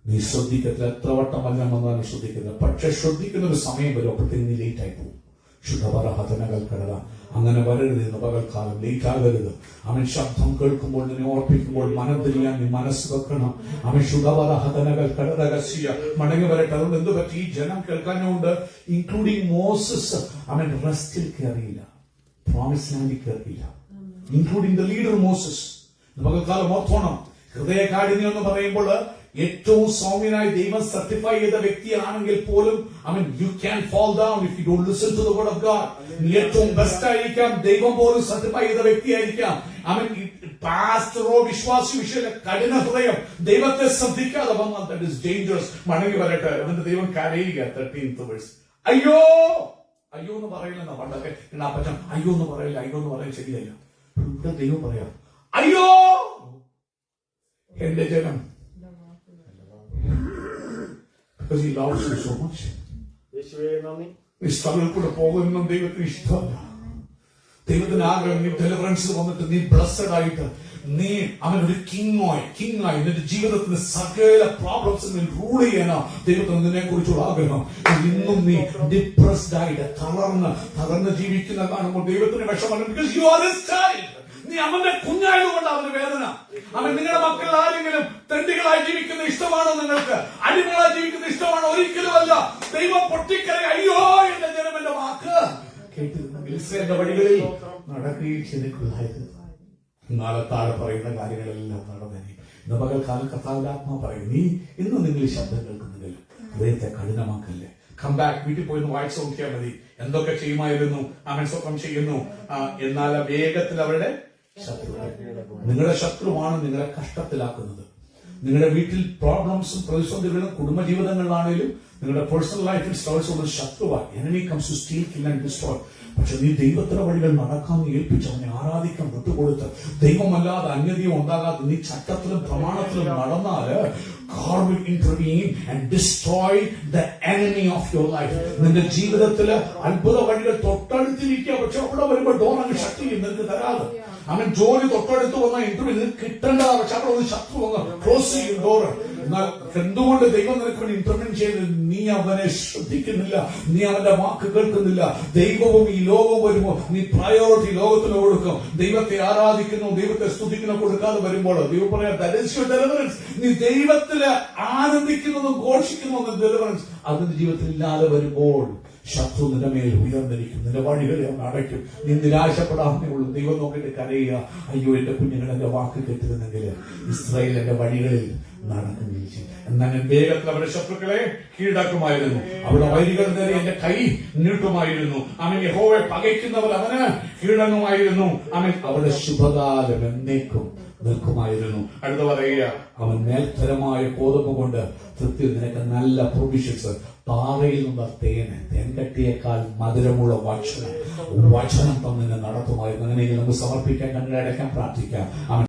നീ ശ്രദ്ധിക്കത്തില്ല, എത്ര വട്ടം വല്ലം വന്നാലും ശ്രദ്ധിക്കത്തില്ല. പക്ഷെ ശ്രദ്ധിക്കുന്ന ഒരു സമയം വരും, അപ്പോഴത്തേക്ക് നീ ലേറ്റ് ആയി പോകും. ശുദ്ധപരഹതനകൾ കടക അങ്ങനെ വരരുത്. ഇന്ന് പകൽക്കാലം ലേറ്റ് ആകരുത്. അവൻ ശബ്ദം കേൾക്കുമ്പോൾ നിന്നെ ഓർപ്പിക്കുമ്പോൾ മനം തിരിയാൻ നീ മനസ്സ് വെക്കണം. അവൻ ശുദ്ധപരഹതനകൾ കടകസിയ മടങ്ങി വരട്ടെ. അതുകൊണ്ട് എന്ത് പറ്റി? ഈ ജനം കേൾക്കാനുണ്ട്, ഇൻക്ലൂഡിംഗ് മോസസ്. അവൻ റെസ്റ്റിൽ കയറിയില്ല, പ്രോമിസ് ലാൻഡിൽ കയറിയില്ല, ഇൻക്ലൂഡിംഗ് ദ ലീഡർ മോസസ്. പകൽക്കാലം ഓർത്തോണം, ഹൃദയകാഠിന്യം എന്ന് പറയുമ്പോൾ ഏറ്റവും സൗമ്യനായി ദൈവം സർട്ടിഫൈ ചെയ്ത വ്യക്തിയാണെങ്കിൽ പോലും you can fall down if you don't listen to the word of God. നീ ഏറ്റവും ബെസ്റ്റ് ആയിരിക്കാം, ദൈവം പോലും സർട്ടിഫൈ ചെയ്ത വ്യക്തിയായിരിക്കാം. പാസ്റ്ററോ വിശ്വാസി വിഷയ കഠിന ഹൃദയം ദൈവത്തെ ശ്രദ്ധിക്കാതെ വന്നാൽ ദാറ്റ് ഈസ് ഡേഞ്ചറസ്. മടങ്ങി വരട്ടെ. എന്നിട്ട് ദൈവം കരയുക. 13th verse. അയ്യോ അയ്യോ എന്ന് പറയില്ലെന്ന പണ്ടൊക്കെ അപ്പച്ചൻ അയ്യോ എന്ന് പറയില്ല, അയ്യോ എന്ന് പറയാൻ ശരിയല്ല. ഇവിടെ ദൈവം പറയാം, അയ്യോ എന്റെ ജനം. Because he loves you so much. നീ സ്ട്രഗിൾ കൂടെ പോകുന്ന ദൈവത്തിന് ഇഷ്ടമല്ല. ദൈവത്തിന് ആഗ്രഹം നീ ഡെലിവറൻസ് വന്നിട്ട് നീ ബ്ലസ്സഡ് ആയിട്ട് നീ ഒരു കിങ് ആയി നിന്റെ ജീവിതത്തിന് സകല പ്രോബ്ലംസ് റൂൾ ചെയ്യാനാ ദൈവത്തിന് നിന്നെ കുറിച്ചുള്ള ആഗ്രഹം. ഇന്നും നീ ഡിപ്രസ്ഡ് ആയിട്ട് തളർന്ന് ജീവിക്കുന്ന കാണുമ്പോൾ ദൈവത്തിന് വിഷമം. Because you are his child. നീ അവന്റെ കുഞ്ഞായതുകൊണ്ട് അവന് വേദന. നിങ്ങളുടെ മക്കൾ ആരെങ്കിലും തെണ്ടികളായി ജീവിക്കുന്ന ഇഷ്ടമാണോ? നിങ്ങൾക്ക് അടിമകളായി ജീവിക്കുന്ന ഇഷ്ടമാണോ? ഒരിക്കലുമല്ല. ദൈവം പൊട്ടിക്കരയെ, അയ്യോ എന്റെ ജനം എന്റെ വാക്ക് കേട്ടിരുന്നെങ്കിൽ ഇസ്രായേലിന്റെ വഴികളിൽ നടക്കുകയും ചെയ്തിട്ടുള്ളായത്. നാളെ താഴെ പറയുന്ന കാര്യങ്ങളെല്ലാം നടന്നേനെ. ഇന്ന് പകൽക്കാലം കർത്താവിന്റെ ആത്മാ പറയും, നീ ഇന്ന് നിങ്ങൾ ഈ ശബ്ദം കേൾക്കുന്നെങ്കിൽ ഹൃദയത്തെ കഠിനമാക്കല്ലേ. Come back. വീട്ടിൽ പോയി വായിച്ചു നോക്കിയാൽ മതി. എന്തൊക്കെ ചെയ്യുമായിരുന്നു. അവൻ സ്വന്തം ചെയ്യുന്നു. എന്നാൽ വേഗത്തിൽ അവരുടെ ശത്രു, നിങ്ങളുടെ ശത്രുവാണ് നിങ്ങളെ കഷ്ടത്തിലാക്കുന്നത്. നിങ്ങളുടെ വീട്ടിൽ പ്രോബ്ലംസും പ്രതിസന്ധികളും കുടുംബജീവിതങ്ങളിലാണെങ്കിലും നിങ്ങളുടെ പേഴ്സണൽ ലൈഫിൽ സ്ട്രഗിൾസ് ശത്രുവായി. enemy comes to steal, kill and destroy. പക്ഷെ നീ ദൈവത്തിന്റെ വഴികൾ നടക്കാൻ ഏൽപ്പിച്ച് അവനെ ആരാധിക്കാൻ വിട്ടുകൊടുത്ത് ദൈവമല്ലാതെ അന്യദൈവം ഉണ്ടാകാതെ നീ ചട്ടത്തിലും പ്രമാണത്തിലും നടന്നാല് God will intervene and destroy the enemy of your life. നിന്റെ ജീവിതത്തില് അത്ഭുത വഴികൾ തൊട്ടടുത്തിരിക്കുക. പക്ഷെ അവിടെ വരുമ്പോ ഡോർ അങ്ങ് ശക്തി നിനക്ക് തരാതെ. ജോലി തൊട്ടടുത്ത് വന്ന ഇന്റർവ്യൂ നിനക്ക് കിട്ടേണ്ടതാ. പക്ഷെ അവിടെ ഒരു ശത്രു വന്ന് ക്ലോസ് ചെയ്യും ഡോർ. എന്നാൽ എന്തുകൊണ്ട് ദൈവം നിനക്ക് വേണ്ടി ഇന്റർവ്യൂ ചെയ്ത് നീ അവനെ ശ്രദ്ധിക്കുന്നില്ല, നീ അവന്റെ വാക്ക് കേൾക്കുന്നില്ല. ദൈവവും ഈ ലോകവും വരുമ്പോ നീ പ്രയോറിറ്റി ലോകത്തിന് കൊടുക്കും. ദൈവത്തെ ആരാധിക്കുന്നു, ദൈവത്തെ സ്തുതിക്കുന്നു കൊടുക്കാതെ വരുമ്പോൾ ദൈവം പറയാം, that is your deliverance. നീ ദൈവത്തില് ആനന്ദിക്കുന്നതും ഘോഷിക്കുന്നതും ഡെലിവറൻസ്. അതിന്റെ ജീവിതത്തിൽ ഇല്ലാതെ വരുമ്പോൾ ശത്രു നിന്റെ മേൽ ഉയർന്നിരിക്കും, നിന്റെ വഴികളെ അവൻ അടയ്ക്കും. നീ നിരാശപ്പെടാമേ ഉള്ളൂ. ദൈവം നോക്കിയിട്ട് കരയുക, അയ്യോ എന്റെ കുഞ്ഞുങ്ങൾ എന്റെ വാക്ക് കേട്ടിരുന്നെങ്കിൽ ഇസ്രായേൽ എന്റെ വഴികളിൽ നടക്കുകയും ചെയ്യും. എന്നാൽ വേഗത്തിൽ അവരുടെ ശത്രുക്കളെ കീഴടക്കുമായിരുന്നു. അവരുടെ വൈരികൾ നേരെ എന്റെ കൈ നീട്ടുമായിരുന്നു. അവൻ യഹോവയെ പകയ്ക്കുന്നവർ അവന് കീഴടങ്ങുമായിരുന്നു. അവരുടെ ശുഭകാലം എന്നേക്കും നിൽക്കുമായിരുന്നു. അടുത്ത പറയുക, അവൻ മേൽത്തരമായ കോതമ്പ് കൊണ്ട് തൃപ്തി. നിനക്ക് നല്ല പ്രൊവിഷൻസ്. പാറയിൽ നിന്ന തേൻ കട്ടിയേക്കാൾ മധുരമുള്ള വചനം തന്നിനെ നടത്തുമായിരുന്നു. അങ്ങനെയെങ്കിൽ നമുക്ക് സമർപ്പിക്കാൻ, കണ്ണടയ്ക്കാൻ, പ്രാർത്ഥിക്കാം.